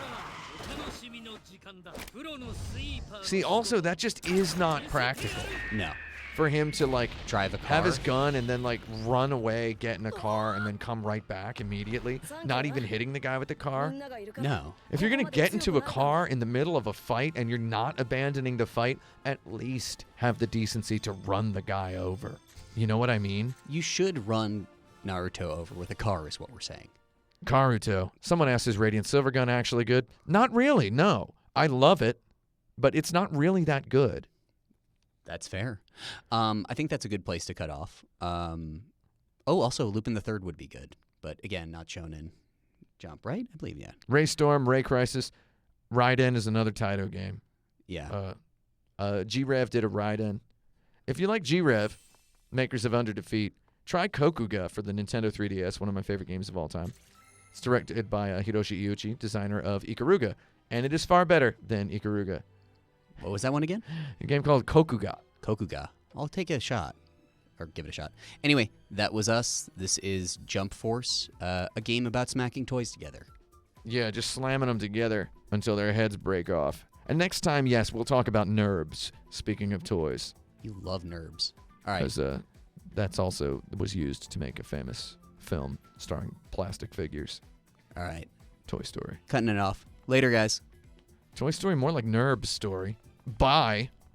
See, also, that just is not practical. No. For him to, like, Drive a car. have his gun and then, like, run away, get in a car, and then come right back immediately, not even hitting the guy with the car. No. If you're going to get into a car in the middle of a fight and you're not abandoning the fight, at least have the decency to run the guy over. You know what I mean? You should run Naruto over with a car, is what we're saying. Karuto. Someone asked, is Radiant Silver Gun actually good? Not really, no. I love it, but it's not really that good. That's fair. I think that's a good place to cut off. Also, Lupin the Third would be good, but again, not Shonen Jump, right? I believe, yeah. Ray Storm, Ray Crisis, Raiden is another Taito game. Yeah. G-Rev did a Raiden. If you like G-Rev, makers of Under Defeat, try Kokuga for the Nintendo 3DS, one of my favorite games of all time. It's directed by Hiroshi Iuchi, designer of Ikaruga, and it is far better than Ikaruga. What was that one again? A game called Kokuga. Kokuga. I'll take a shot. or give it a shot. Anyway, that was us. This is Jump Force, a game about smacking toys together. Yeah, just slamming them together until their heads break off. And next time, yes, we'll talk about NURBS, speaking of toys. You love NURBS. All right. Because that's also was used to make a famous film starring plastic figures. All right. Toy Story. Cutting it off. Later, guys. Toy Story, more like NURBS story. Bye.